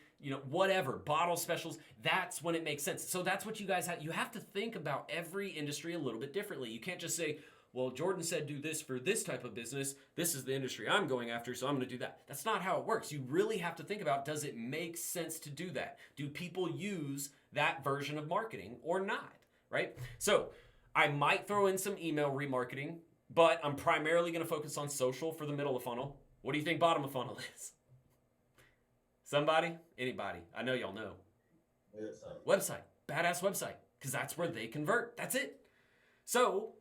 whatever, bottle specials. That's when it makes sense. So that's what you guys have. You have to think about every industry a little bit differently. You can't just say, well, Jordan said do this for this type of business. This is the industry I'm going after, so I'm going to do that. That's not how it works. You really have to think about, does it make sense to do that? Do people use that version of marketing or not, right? So I might throw in some email remarketing, but I'm primarily going to focus on social for the middle of funnel. What do you think bottom of funnel is? Somebody? Anybody? I know y'all know. Website. Badass website. Because that's where they convert. That's it. So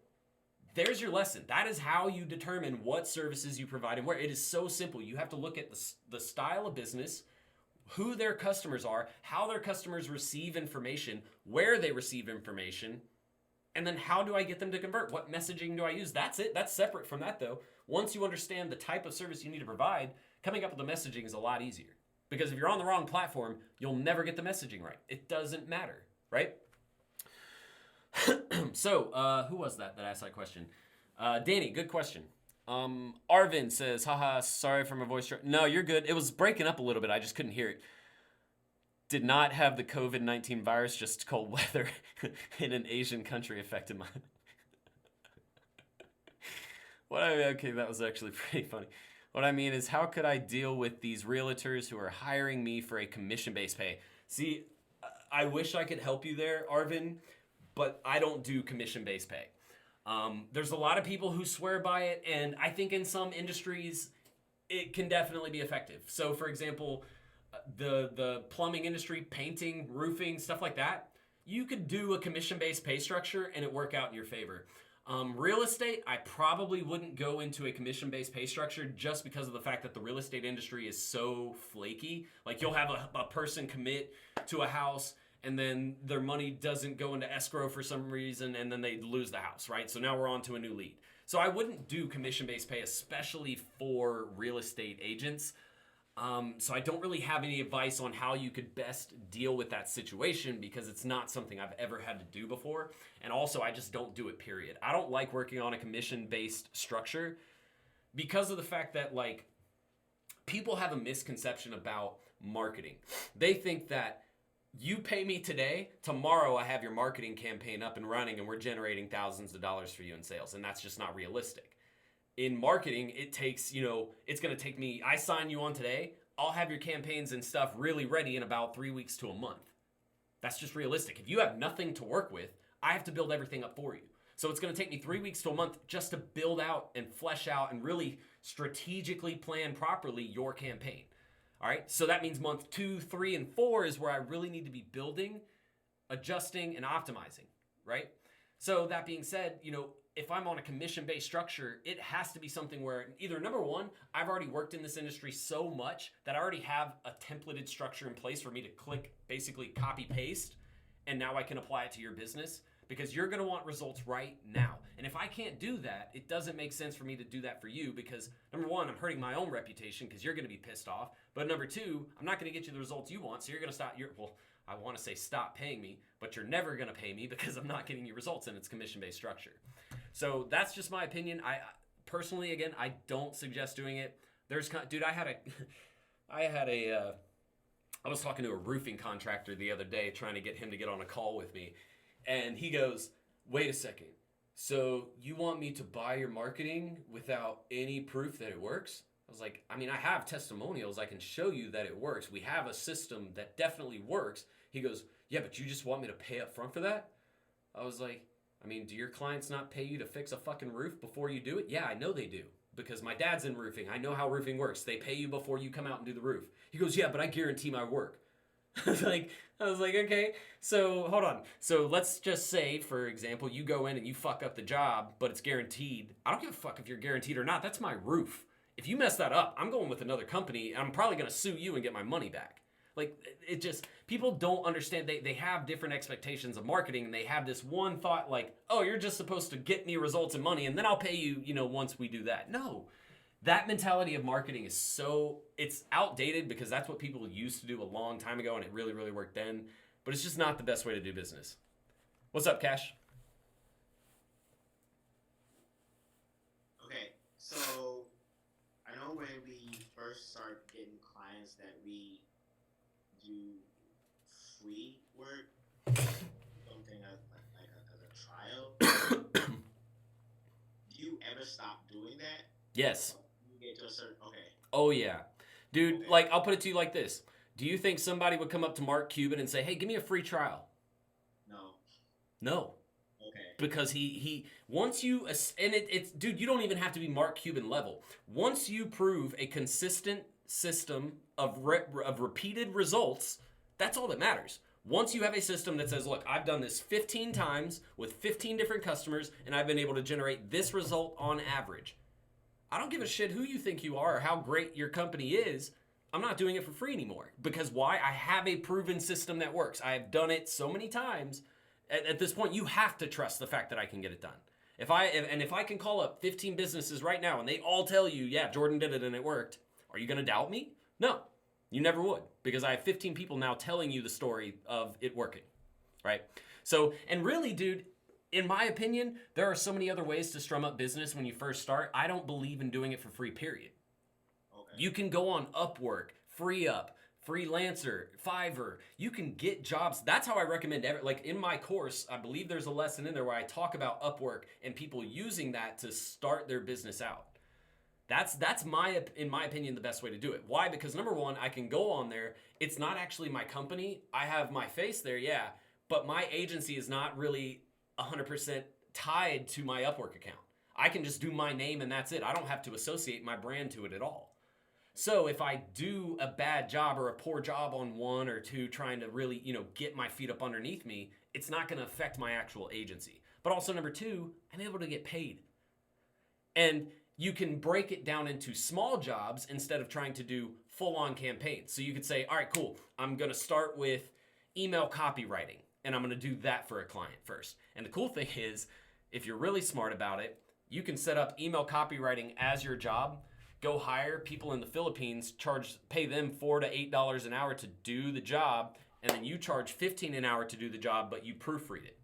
there's your lesson. That is how you determine what services you provide and where. It is so simple. You have to look at the style of business, who their customers are, how their customers receive information, where they receive information, and then how do I get them to convert? What messaging do I use? That's it. That's separate from that, though. Once you understand the type of service you need to provide, coming up with the messaging is a lot easier. Because if you're on the wrong platform, you'll never get the messaging right. It doesn't matter, right? So, who was that asked that question? Danny, good question. Arvin says, haha, sorry for my voice. No, you're good. It was breaking up a little bit. I just couldn't hear it. Did not have the COVID-19 virus, just cold weather in an Asian country affected mine. Okay, that was actually pretty funny. What I mean is, how could I deal with these realtors who are hiring me for a commission-based pay? See, I wish I could help you there, Arvin, but I don't do commission-based pay. There's a lot of people who swear by it, and I think in some industries, it can definitely be effective. So, for example, the plumbing industry, painting, roofing, stuff like that, you could do a commission-based pay structure and it work out in your favor. Real estate, I probably wouldn't go into a commission-based pay structure just because of the fact that the real estate industry is so flaky. Like, you'll have a person commit to a house and then their money doesn't go into escrow for some reason and then they lose the house, right? So now we're on to a new lead. So I wouldn't do commission-based pay, especially for real estate agents. So I don't really have any advice on how you could best deal with that situation because it's not something I've ever had to do before. And also, I just don't do it, period. I don't like working on a commission-based structure because of the fact that, like, people have a misconception about marketing. They think that you pay me today, tomorrow I have your marketing campaign up and running and we're generating thousands of dollars for you in sales. And that's just not realistic. In marketing, it takes, it's going to take me, I sign you on today, I'll have your campaigns and stuff really ready in about 3 weeks to a month. That's just realistic. If you have nothing to work with, I have to build everything up for you. So it's going to take me 3 weeks to a month just to build out and flesh out and really strategically plan properly your campaign. All right. So that means month 2, 3, and 4 is where I really need to be building, adjusting, and optimizing. Right. So that being said, if I'm on a commission-based structure, it has to be something where either, number one, I've already worked in this industry so much that I already have a templated structure in place for me to click, basically copy paste, and now I can apply it to your business because you're going to want results right now. And if I can't do that, it doesn't make sense for me to do that for you because, number one, I'm hurting my own reputation because you're going to be pissed off. But number two, I'm not going to get you the results you want, so you're going to I want to say stop paying me, but you're never going to pay me because I'm not getting you results and it's commission-based structure. So that's just my opinion. I personally, again, I don't suggest doing it. Dude, I had a I was talking to a roofing contractor the other day trying to get him to get on a call with me. And he goes, wait a second. So you want me to buy your marketing without any proof that it works? I was like, I mean, I have testimonials. I can show you that it works. We have a system that definitely works. He goes, yeah, but you just want me to pay up front for that? I was like, I mean, do your clients not pay you to fix a fucking roof before you do it? Yeah, I know they do. Because my dad's in roofing. I know how roofing works. They pay you before you come out and do the roof. He goes, yeah, but I guarantee my work. I was like, okay, so hold on. So let's just say, for example, you go in and you fuck up the job, but it's guaranteed. I don't give a fuck if you're guaranteed or not. That's my roof. If you mess that up, I'm going with another company, and I'm probably going to sue you and get my money back. Like, it just, people don't understand. They have different expectations of marketing, and they have this one thought like, oh, you're just supposed to get me results and money, and then I'll pay you, once we do that. No. That mentality of marketing is it's outdated because that's what people used to do a long time ago, and it really, really worked then. But it's just not the best way to do business. What's up, Cash? Okay, so I know when we first start getting clients that we do free work, something as a trial. Do you ever stop doing that? Yes. You get to a certain, okay. Oh, yeah. Dude, okay. Like, I'll put it to you like this. Do you think somebody would come up to Mark Cuban and say, hey, give me a free trial? No. Okay. Because he once you, and it's, dude, you don't even have to be Mark Cuban level. Once you prove a consistent system of repeated results, that's all that matters. Once you have a system that says, look, I've done this 15 times with 15 different customers, and I've been able to generate this result on average. I don't give a shit who you think you are or how great your company is. I'm not doing it for free anymore. Because why? I have a proven system that works. I have done it so many times. At this point, you have to trust the fact that I can get it done. If I can call up 15 businesses right now and they all tell you, yeah, Jordan did it and it worked, are you going to doubt me? No, you never would. Because I have 15 people now telling you the story of it working, right? So, and really, dude, in my opinion, there are so many other ways to strum up business when you first start. I don't believe in doing it for free, period. Okay. You can go on Upwork, FreeUp, Freelancer, Fiverr. You can get jobs. That's how I recommend like in my course, I believe there's a lesson in there where I talk about Upwork and people using that to start their business out. That's in my opinion, the best way to do it. Why? Because number one, I can go on there. It's not actually my company. I have my face there, yeah, but my agency is not really 100% tied to my Upwork account. I can just do my name and that's it. I don't have to associate my brand to it at all. So if I do a bad job or a poor job on one or two trying to really, get my feet up underneath me, it's not going to affect my actual agency. But also number two, I'm able to get paid. And you can break it down into small jobs instead of trying to do full-on campaigns. So you could say, all right, cool. I'm going to start with email copywriting, and I'm going to do that for a client first. And the cool thing is, if you're really smart about it, you can set up email copywriting as your job, go hire people in the Philippines, pay them $4 to $8 an hour to do the job, and then you charge $15 an hour to do the job, but you proofread it.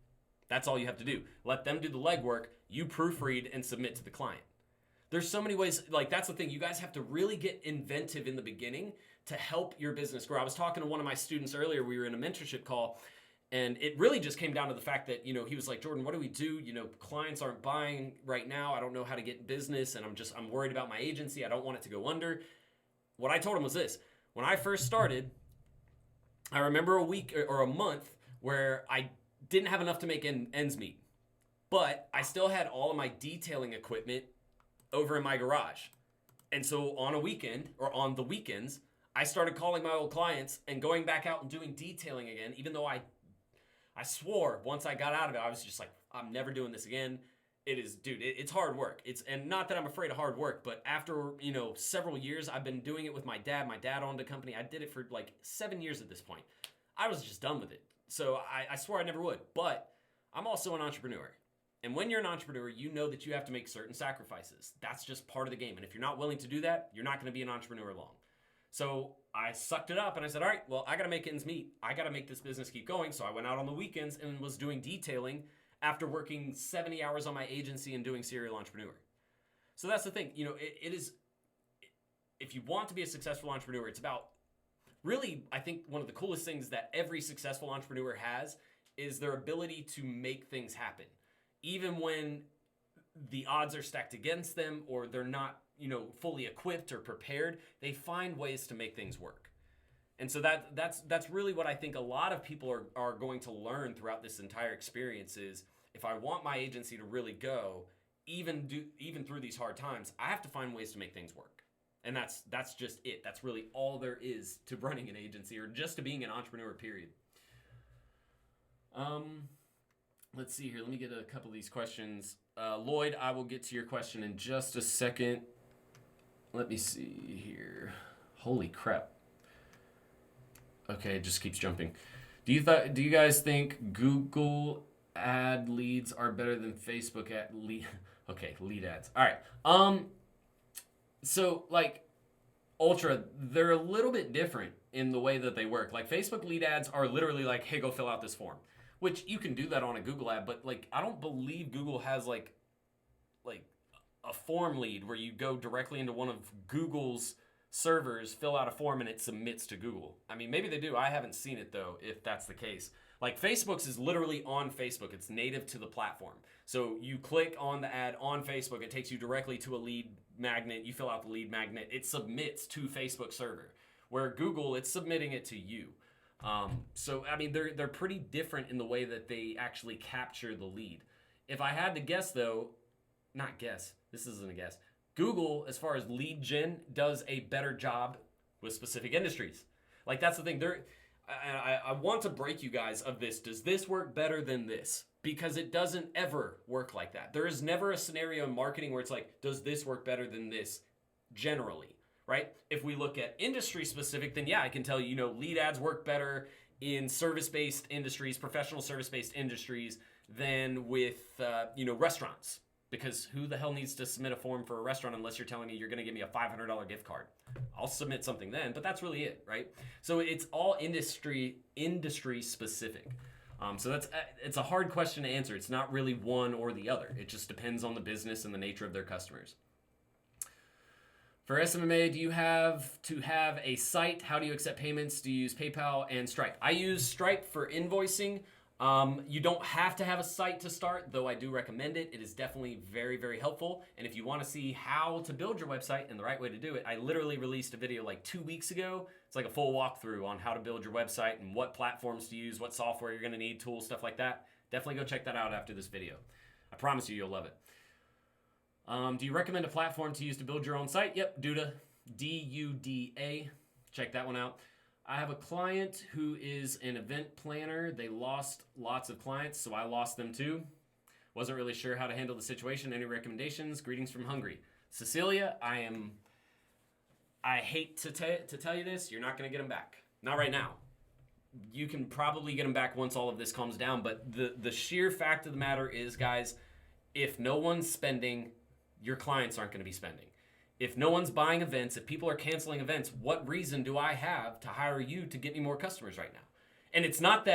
That's all you have to do. Let them do the legwork, you proofread and submit to the client. There's so many ways, like that's the thing. You guys have to really get inventive in the beginning to help your business grow. I was talking to one of my students earlier. We were in a mentorship call, and it really just came down to the fact that, he was like, Jordan, what do we do? Clients aren't buying right now. I don't know how to get business, and I'm worried about my agency. I don't want it to go under. What I told him was this. When I first started, I remember a week or a month where I didn't have enough to make ends meet, but I still had all of my detailing equipment over in my garage. And so on the weekends, I started calling my old clients and going back out and doing detailing again, even though I swore once I got out of it, I was just like, I'm never doing this again. It is, dude, it's hard work. And not that I'm afraid of hard work, but after, several years, I've been doing it with my dad. My dad owned a company. I did it for like 7 years at this point. I was just done with it. So I swore I never would, but I'm also an entrepreneur. And when you're an entrepreneur, you know that you have to make certain sacrifices. That's just part of the game. And if you're not willing to do that, you're not going to be an entrepreneur long. So I sucked it up and I said, all right, well, I got to make ends meet. I got to make this business keep going. So I went out on the weekends and was doing detailing after working 70 hours on my agency and doing serial entrepreneur. So that's the thing. It is, if you want to be a successful entrepreneur, it's about really, I think one of the coolest things that every successful entrepreneur has is their ability to make things happen. Even when the odds are stacked against them or they're not, fully equipped or prepared, they find ways to make things work. And so that's really what I think a lot of people are going to learn throughout this entire experience is, if I want my agency to really go, even through these hard times, I have to find ways to make things work. And that's just it. That's really all there is to running an agency or just to being an entrepreneur, period. Let's see here. Let me get a couple of these questions. Lloyd, I will get to your question in just a second. Let me see here. Holy crap. Okay, it just keeps jumping. Do you guys think Google ad leads are better than Facebook ad lead? Okay, lead ads. All right. So like Ultra, they're a little bit different in the way that they work. Like Facebook lead ads are literally like, hey, go fill out this form, which you can do that on a Google ad, but like I don't believe Google has like a form lead where you go directly into one of Google's servers, fill out a form, and it submits to Google. I mean, maybe they do. I haven't seen it though, if that's the case. Like Facebook's is literally on Facebook. It's native to the platform. So you click on the ad on Facebook, it takes you directly to a lead magnet. You fill out the lead magnet. It submits to Facebook server. Where Google, it's submitting it to you. So, I mean, they're pretty different in the way that they actually capture the lead. If I had to guess though, not guess, this isn't a guess. Google, as far as lead gen, does a better job with specific industries. Like that's the thing. I want to break you guys of this. Does this work better than this? Because it doesn't ever work like that. There is never a scenario in marketing where it's like, does this work better than this generally, right? If we look at industry specific, then yeah, I can tell you, lead ads work better in service-based industries, professional service-based industries than with, restaurants. Because who the hell needs to submit a form for a restaurant unless you're telling me you're going to give me a $500 gift card? I'll submit something then, but that's really it, right? So it's all industry specific. So it's a hard question to answer. It's not really one or the other. It just depends on the business and the nature of their customers. For SMMA, do you have to have a site? How do you accept payments? Do you use PayPal and Stripe? I use Stripe for invoicing. You don't have to have a site to start, though I do recommend it. It is definitely very, very helpful. And if you want to see how to build your website and the right way to do it, I literally released a video like 2 weeks ago. It's like a full walkthrough on how to build your website and what platforms to use, what software you're going to need, tools, stuff like that. Definitely go check that out after this video. I promise you'll love it. Do you recommend a platform to use to build your own site? Yep, Duda, D-U-D-A. Check that one out. I have a client who is an event planner. They lost lots of clients, so I lost them too. Wasn't really sure how to handle the situation. Any recommendations? Greetings from Hungary. Cecilia, I hate to tell you this. You're not going to get them back. Not right now. You can probably get them back once all of this calms down, but the sheer fact of the matter is, guys, if no one's spending, your clients aren't going to be spending. If no one's buying events, if people are canceling events, what reason do I have to hire you to get me more customers right now? And it's not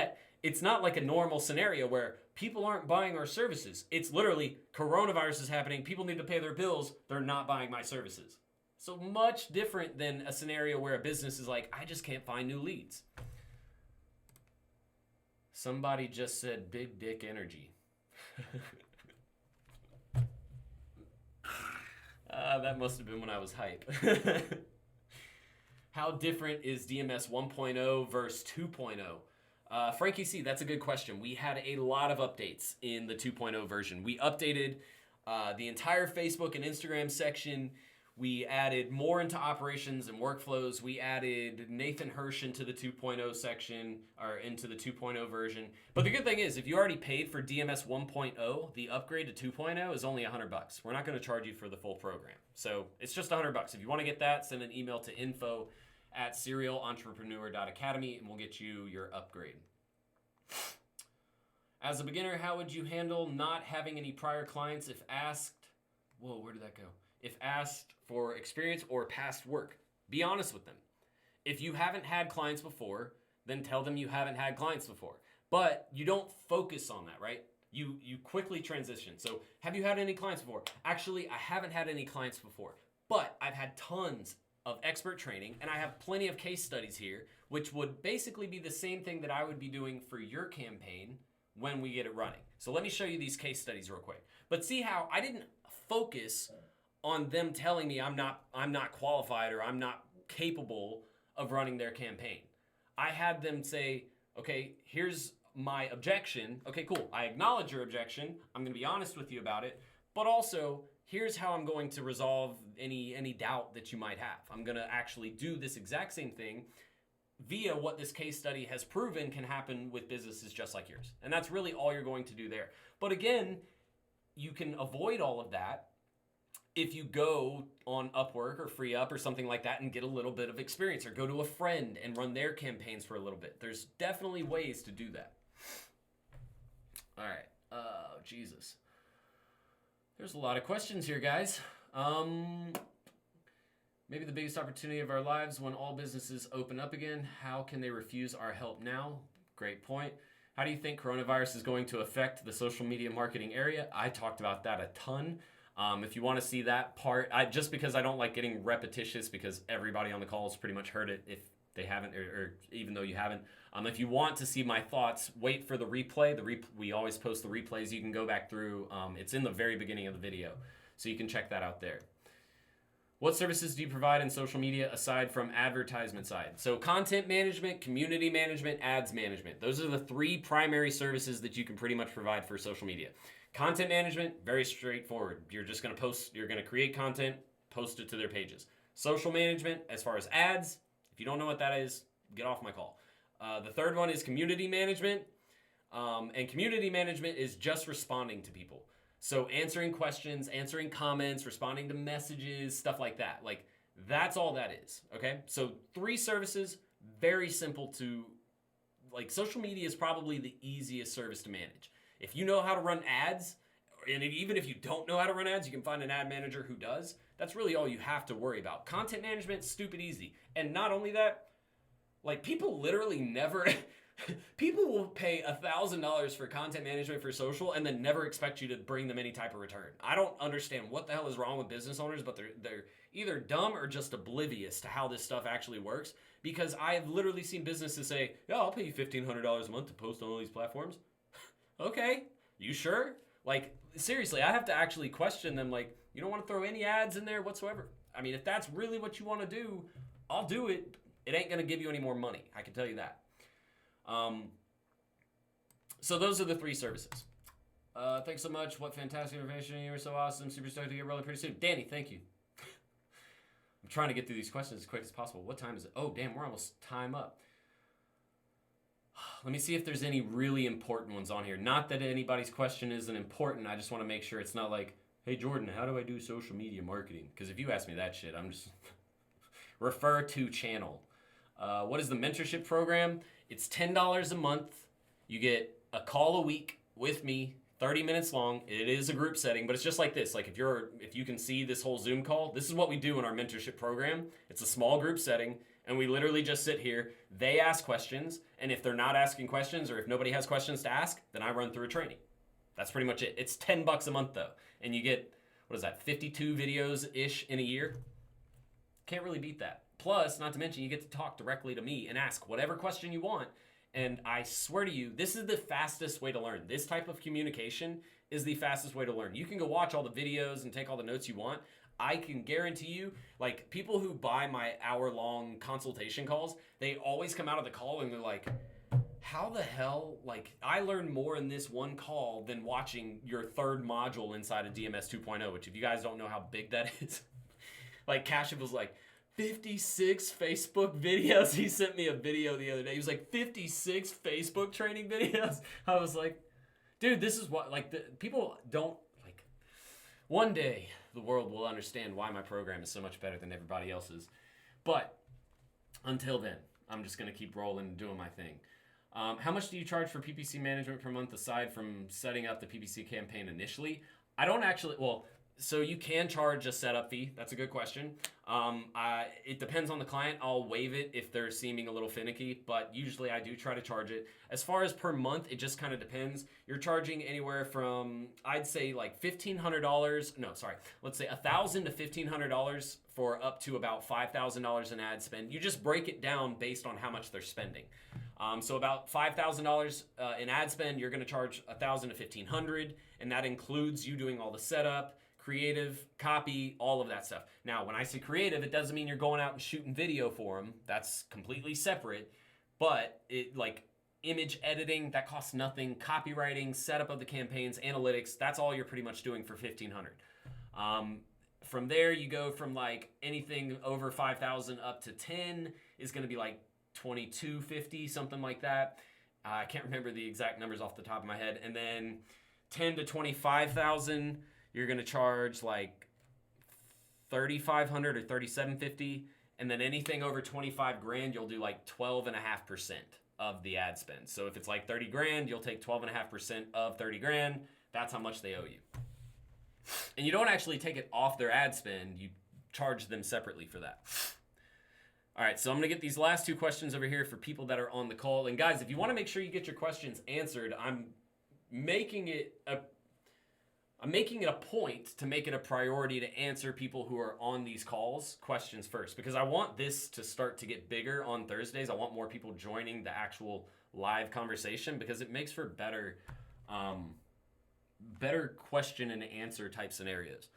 like a normal scenario where people aren't buying our services. It's literally coronavirus is happening. People need to pay their bills. They're not buying my services. So much different than a scenario where a business is like, I just can't find new leads. Somebody just said big dick energy. That must have been when I was hype. How different is DMS 1.0 versus 2.0? Frankie C, that's a good question. We had a lot of updates in the 2.0 version. We updated the entire Facebook and Instagram section. We added more into operations and workflows. We added Nathan Hirsch into the 2.0 section, or into the 2.0 version. But the good thing is, if you already paid for DMS 1.0, the upgrade to 2.0 is only $100. We're not going to charge you for the full program. So it's just $100. If you want to get that, send an email to info@serialentrepreneur.academy and we'll get you your upgrade. As a beginner, how would you handle not having any prior clients if asked? Whoa, where did that go? If asked for experience or past work? Be honest with them. If you haven't had clients before, then tell them you haven't had clients before. But you don't focus on that, right? You quickly transition. So, have you had any clients before? Actually, I haven't had any clients before, but I've had tons of expert training, and I have plenty of case studies here, which would basically be the same thing that I would be doing for your campaign when we get it running. So let me show you these case studies real quick. But see how I didn't focus on them telling me I'm not qualified or I'm not capable of running their campaign. I had them say, okay, here's my objection. Okay, cool. I acknowledge your objection. I'm going to be honest with you about it. But also, here's how I'm going to resolve any doubt that you might have. I'm going to actually do this exact same thing via what this case study has proven can happen with businesses just like yours. And that's really all you're going to do there. But again, you can avoid all of that if you go on Upwork or FreeUp or something like that and get a little bit of experience, or go to a friend and run their campaigns for a little bit. There's definitely ways to do that. All right. Oh, Jesus. There's a lot of questions here, guys. Maybe the biggest opportunity of our lives when all businesses open up again. How can they refuse our help now? Great point. How do you think coronavirus is going to affect the social media marketing area? I talked about that a ton. If you want to see that part, just because I don't like getting repetitious, because everybody on the call has pretty much heard it if they haven't, or even though you haven't. If you want to see my thoughts, wait for the replay. We always post the replays. You can go back through. It's in the very beginning of the video, so you can check that out there. What services do you provide in social media aside from advertisement side? So content management, community management, ads management. Those are the three primary services that you can pretty much provide for social media. Content management, very straightforward. You're just going to post, you're going to create content, post it to their pages. Social management, as far as ads, if you don't know what that is, get off my call. The third one is community management. And community management is just responding to people. So answering questions, answering comments, responding to messages, stuff like that. Like, that's all that is, okay? So 3 services, very simple to, like, social media is probably the easiest service to manage. If you know how to run ads, and even if you don't know how to run ads, you can find an ad manager who does. That's really all you have to worry about. Content management, stupid easy. And not only that, like, people literally never... People will pay $1,000 for content management for social and then never expect you to bring them any type of return. I don't understand what the hell is wrong with business owners, but they're either dumb or just oblivious to how this stuff actually works. Because I've literally seen businesses say, "Yeah, I'll pay you $1,500 a month to post on all these platforms." Okay, you sure? Like, seriously, I have to actually question them. Like, you don't want to throw any ads in there whatsoever. I mean, if that's really what you want to do, I'll do it. It ain't going to give you any more money. I can tell you that. So those are the 3 services. Thanks so much. What fantastic information. You were so awesome. Super stoked to get rolling pretty soon. Danny, thank you. I'm trying to get through these questions as quick as possible. What time is it? Oh, damn, we're almost time up. Let me see if there's any really important ones on here. Not that anybody's question isn't important. I just want to make sure it's not like, "Hey, Jordan, how do I do social media marketing?" Because if you ask me that shit, I'm just... Refer to channel. What is the mentorship program? It's $10 a month. You get a call a week with me, 30 minutes long. It is a group setting, but it's just like this. Like, if you can see this whole Zoom call, this is what we do in our mentorship program. It's a small group setting, and we literally just sit here. They ask questions, and if they're not asking questions, or if nobody has questions to ask, then I run through a training. That's pretty much it. It's $10 a month though, and you get, what is that, 52 videos-ish in a year? Can't really beat that. Plus, not to mention, you get to talk directly to me and ask whatever question you want. And I swear to you, this is the fastest way to learn. This type of communication is the fastest way to learn. You can go watch all the videos and take all the notes you want. I can guarantee you, like, people who buy my hour-long consultation calls, they always come out of the call and they're like, "How the hell, like, I learned more in this one call than watching your 3rd module inside of DMS 2.0, which if you guys don't know how big that is, like, Kashif was like, 56 Facebook videos. He sent me a video the other day. He was like, 56 Facebook training videos. I was like, dude, this is what, like, people don't, like, one day the world will understand why my program is so much better than everybody else's. But until then, I'm just going to keep rolling and doing my thing. How much do you charge for PPC management per month aside from setting up the PPC campaign initially? I don't actually, well, So you can charge a setup fee. That's a good question. It depends on the client. I'll waive it if they're seeming a little finicky, but usually I do try to charge it. As far as per month, it just kind of depends. You're charging anywhere from, I'd say like $1,500. No, sorry. Let's say $1,000 to $1,500 for up to about $5,000 in ad spend. You just break it down based on how much they're spending. So about $5,000 in ad spend, you're going to charge $1,000 to $1,500, and that includes you doing all the setup, creative, copy, all of that stuff. Now, when I say creative, it doesn't mean you're going out and shooting video for them. That's completely separate. But it like image editing, that costs nothing. Copywriting, setup of the campaigns, analytics, that's all you're pretty much doing for $1,500. From there, you go from like anything over 5,000 up to 10 is going to be like $2,250, something like that. I can't remember the exact numbers off the top of my head. And then 10 to 25,000. You're going to charge like $3,500 or $3,750, and then anything over 25 grand, you'll do like 12.5% of the ad spend. So if it's like 30 grand, you'll take 12.5% of 30 grand. That's how much they owe you. And you don't actually take it off their ad spend. You charge them separately for that. All right, so I'm going to get these last two questions over here for people that are on the call. And guys, if you want to make sure you get your questions answered, I'm making it a point to make it a priority to answer people who are on these calls questions first, because I want this to start to get bigger on Thursdays. I want more people joining the actual live conversation because it makes for better question and answer type scenarios.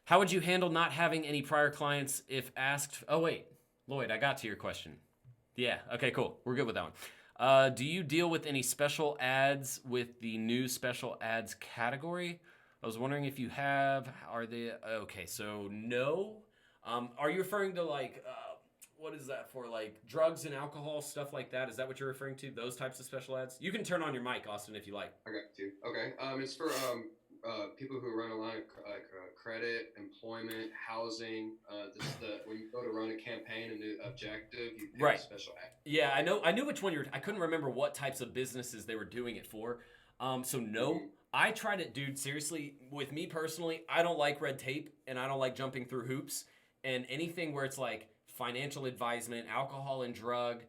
How would you handle not having any prior clients if asked? Oh, wait, Lloyd, I got to your question. Yeah, okay, cool. We're good with that one. Do you deal with any special ads with the new special ads category? I was wondering if you have. Are they okay? So no. Are you referring to like what is that for? Like drugs and alcohol, stuff like that? Is that what you're referring to? Those types of special ads? You can turn on your mic, Austin, if you like. I got you. Okay. It's for people who run a line of credit, employment, housing. When you go to run a campaign, a new objective, you pick Right. a special ad. Yeah, I know. I knew which one I couldn't remember what types of businesses they were doing it for. So no, I tried it, dude. Seriously, with me personally, I don't like red tape and I don't like jumping through hoops. And anything where it's like financial advisement, alcohol and drug,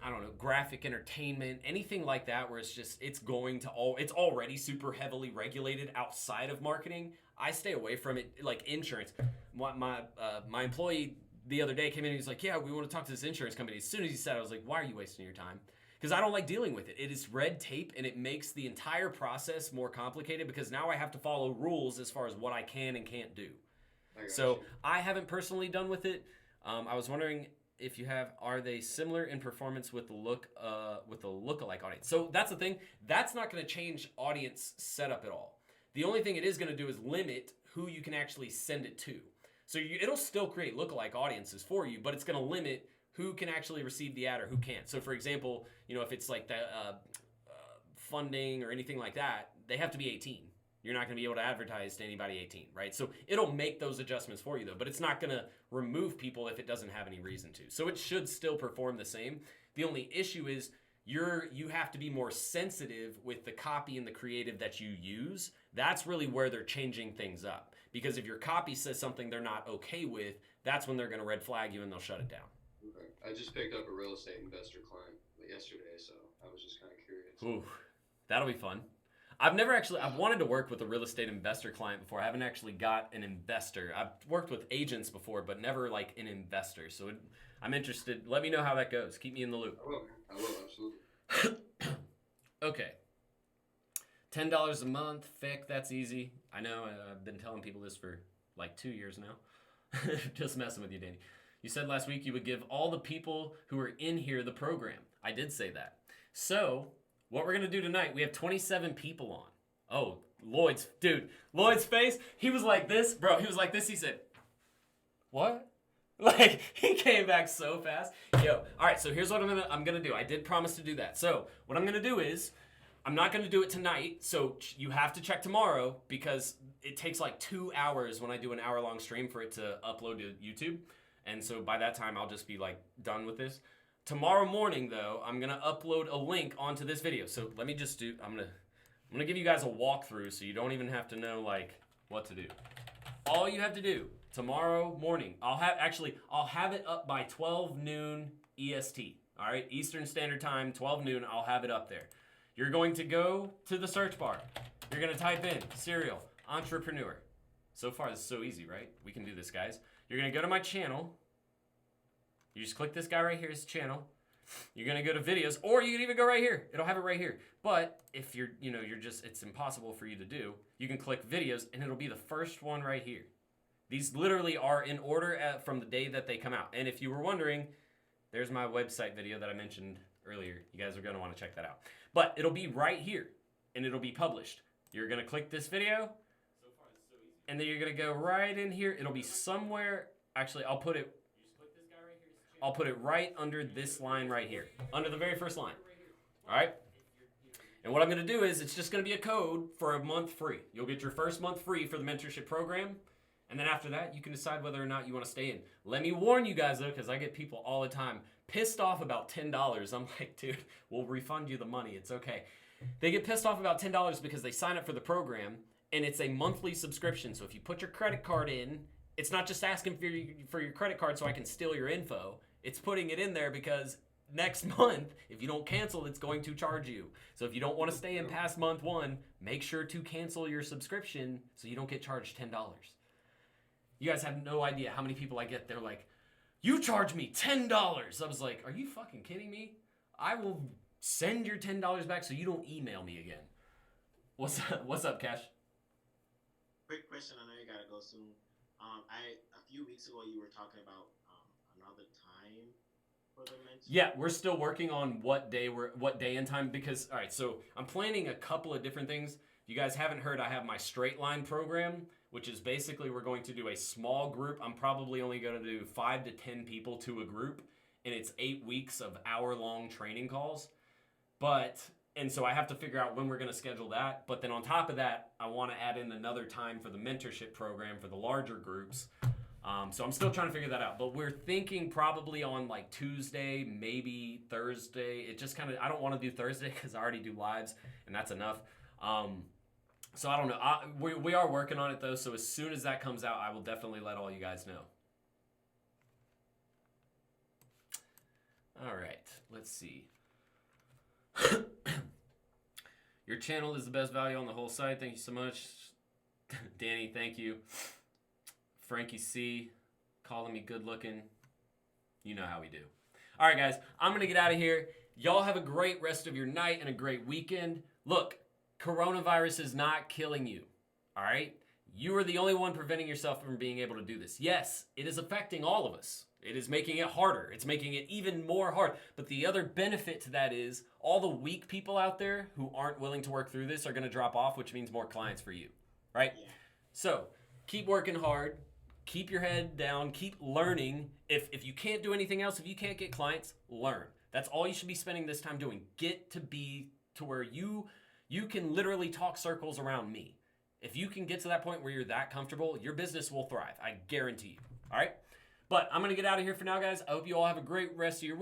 I don't know, graphic entertainment, anything like that, where it's already super heavily regulated outside of marketing. I stay away from it. Like insurance, my employee the other day came in and he's like, yeah, we want to talk to this insurance company. As soon as he said it, I was like, why are you wasting your time? Because I don't like dealing with it. It is red tape and it makes the entire process more complicated because now I have to follow rules as far as what I can and can't do. So I haven't personally done with it. I was wondering if you have, are they similar in performance with the lookalike audience? So that's the thing. That's not going to change audience setup at all. The only thing it is going to do is limit who you can actually send it to. So it'll still create lookalike audiences for you, but it's going to limit who can actually receive the ad or who can't. So for example, if it's like the funding or anything like that, they have to be 18. You're not going to be able to advertise to anybody 18, right? So it'll make those adjustments for you though, but it's not going to remove people if it doesn't have any reason to. So it should still perform the same. The only issue is you have to be more sensitive with the copy and the creative that you use. That's really where they're changing things up. Because if your copy says something they're not okay with, that's when they're going to red flag you and they'll shut it down. Okay. I just picked up a real estate investor client yesterday, so I was just kind of curious. Ooh, that'll be fun. I've wanted to work with a real estate investor client before. I haven't actually got an investor. I've worked with agents before, but never like an investor. So I'm interested. Let me know how that goes. Keep me in the loop. I will, absolutely. Okay. $10 a month, fic, that's easy. I know, I've been telling people this for like 2 years now. Just messing with you, Danny. You said last week you would give all the people who are in here the program. I did say that. So what we're going to do tonight, we have 27 people on. Oh, Lloyd's face, he was like this. Bro, he was like this. He said, what? Like, he came back so fast. Yo, all right, so here's what I'm gonna do. I did promise to do that. So what I'm going to do is, I'm not going to do it tonight, so you have to check tomorrow because it takes like 2 hours when I do an hour-long stream for it to upload to YouTube. And so by that time, I'll just be like done with this. Tomorrow morning, though, I'm going to upload a link onto this video. So let me just I'm going to I'm gonna give you guys a walkthrough so you don't even have to know like what to do. All you have to do tomorrow morning, I'll have it up by 12 noon EST. All right, Eastern Standard Time, 12 noon, I'll have it up there. You're going to go to the search bar. You're gonna type in serial entrepreneur. So far, this is so easy, right? We can do this, guys. You're gonna go to my channel. You just click this guy right here, his channel. You're gonna go to videos, or you can even go right here. It'll have it right here. But if you're just, it's impossible for you to do, you can click videos and it'll be the first one right here. These literally are in order from the day that they come out. And if you were wondering, there's my website video that I mentioned earlier. You guys are gonna wanna check that out. But it'll be right here and it'll be published. You're gonna click this video and then you're gonna go right in here. It'll be somewhere, actually I'll put it right under this line right here, under the very first line. All right? And what I'm going to do is it's just going to be a code for a month free. You'll get your first month free for the mentorship program. And then after that, you can decide whether or not you want to stay in. Let me warn you guys, though, because I get people all the time pissed off about $10. I'm like, dude, we'll refund you the money. It's okay. They get pissed off about $10 because they sign up for the program, and it's a monthly subscription. So if you put your credit card in, it's not just asking for your credit card so I can steal your info. It's putting it in there because next month, if you don't cancel, it's going to charge you. So if you don't want to stay in past month 1, make sure to cancel your subscription so you don't get charged $10. You guys have no idea how many people I get. They're like, you charge me $10. I was like, are you fucking kidding me? I will send your $10 back so you don't email me again. What's up, Cash? Quick question. I know you gotta go soon. A few weeks ago you were talking about another time for the mentorship. Yeah, we're still working on what day and time because, all right, so I'm planning a couple of different things. If you guys haven't heard, I have my straight line program, which is basically we're going to do a small group. I'm probably only going to do 5 to 10 people to a group, and it's 8 weeks of hour-long training calls. And so I have to figure out when we're going to schedule that. But then on top of that, I want to add in another time for the mentorship program for the larger groups. So I'm still trying to figure that out. But we're thinking probably on like Tuesday, maybe Thursday. It just kind of, I don't want to do Thursday because I already do lives, and that's enough. So I don't know. We are working on it, though. So as soon as that comes out, I will definitely let all you guys know. All right. Let's see. Your channel is the best value on the whole site. Thank you so much. Danny, thank you. Frankie C, calling me good looking. You know how we do. All right, guys, I'm going to get out of here. Y'all have a great rest of your night and a great weekend. Look, coronavirus is not killing you. All right? You are the only one preventing yourself from being able to do this. Yes, it is affecting all of us. It is making it harder. It's making it even more hard. But the other benefit to that is all the weak people out there who aren't willing to work through this are going to drop off, which means more clients for you, right? Yeah. So keep working hard. Keep your head down. Keep learning. If you can't do anything else, if you can't get clients, learn. That's all you should be spending this time doing. Get to be to where you can literally talk circles around me. If you can get to that point where you're that comfortable, your business will thrive. I guarantee you. All right? But I'm going to get out of here for now, guys. I hope you all have a great rest of your week.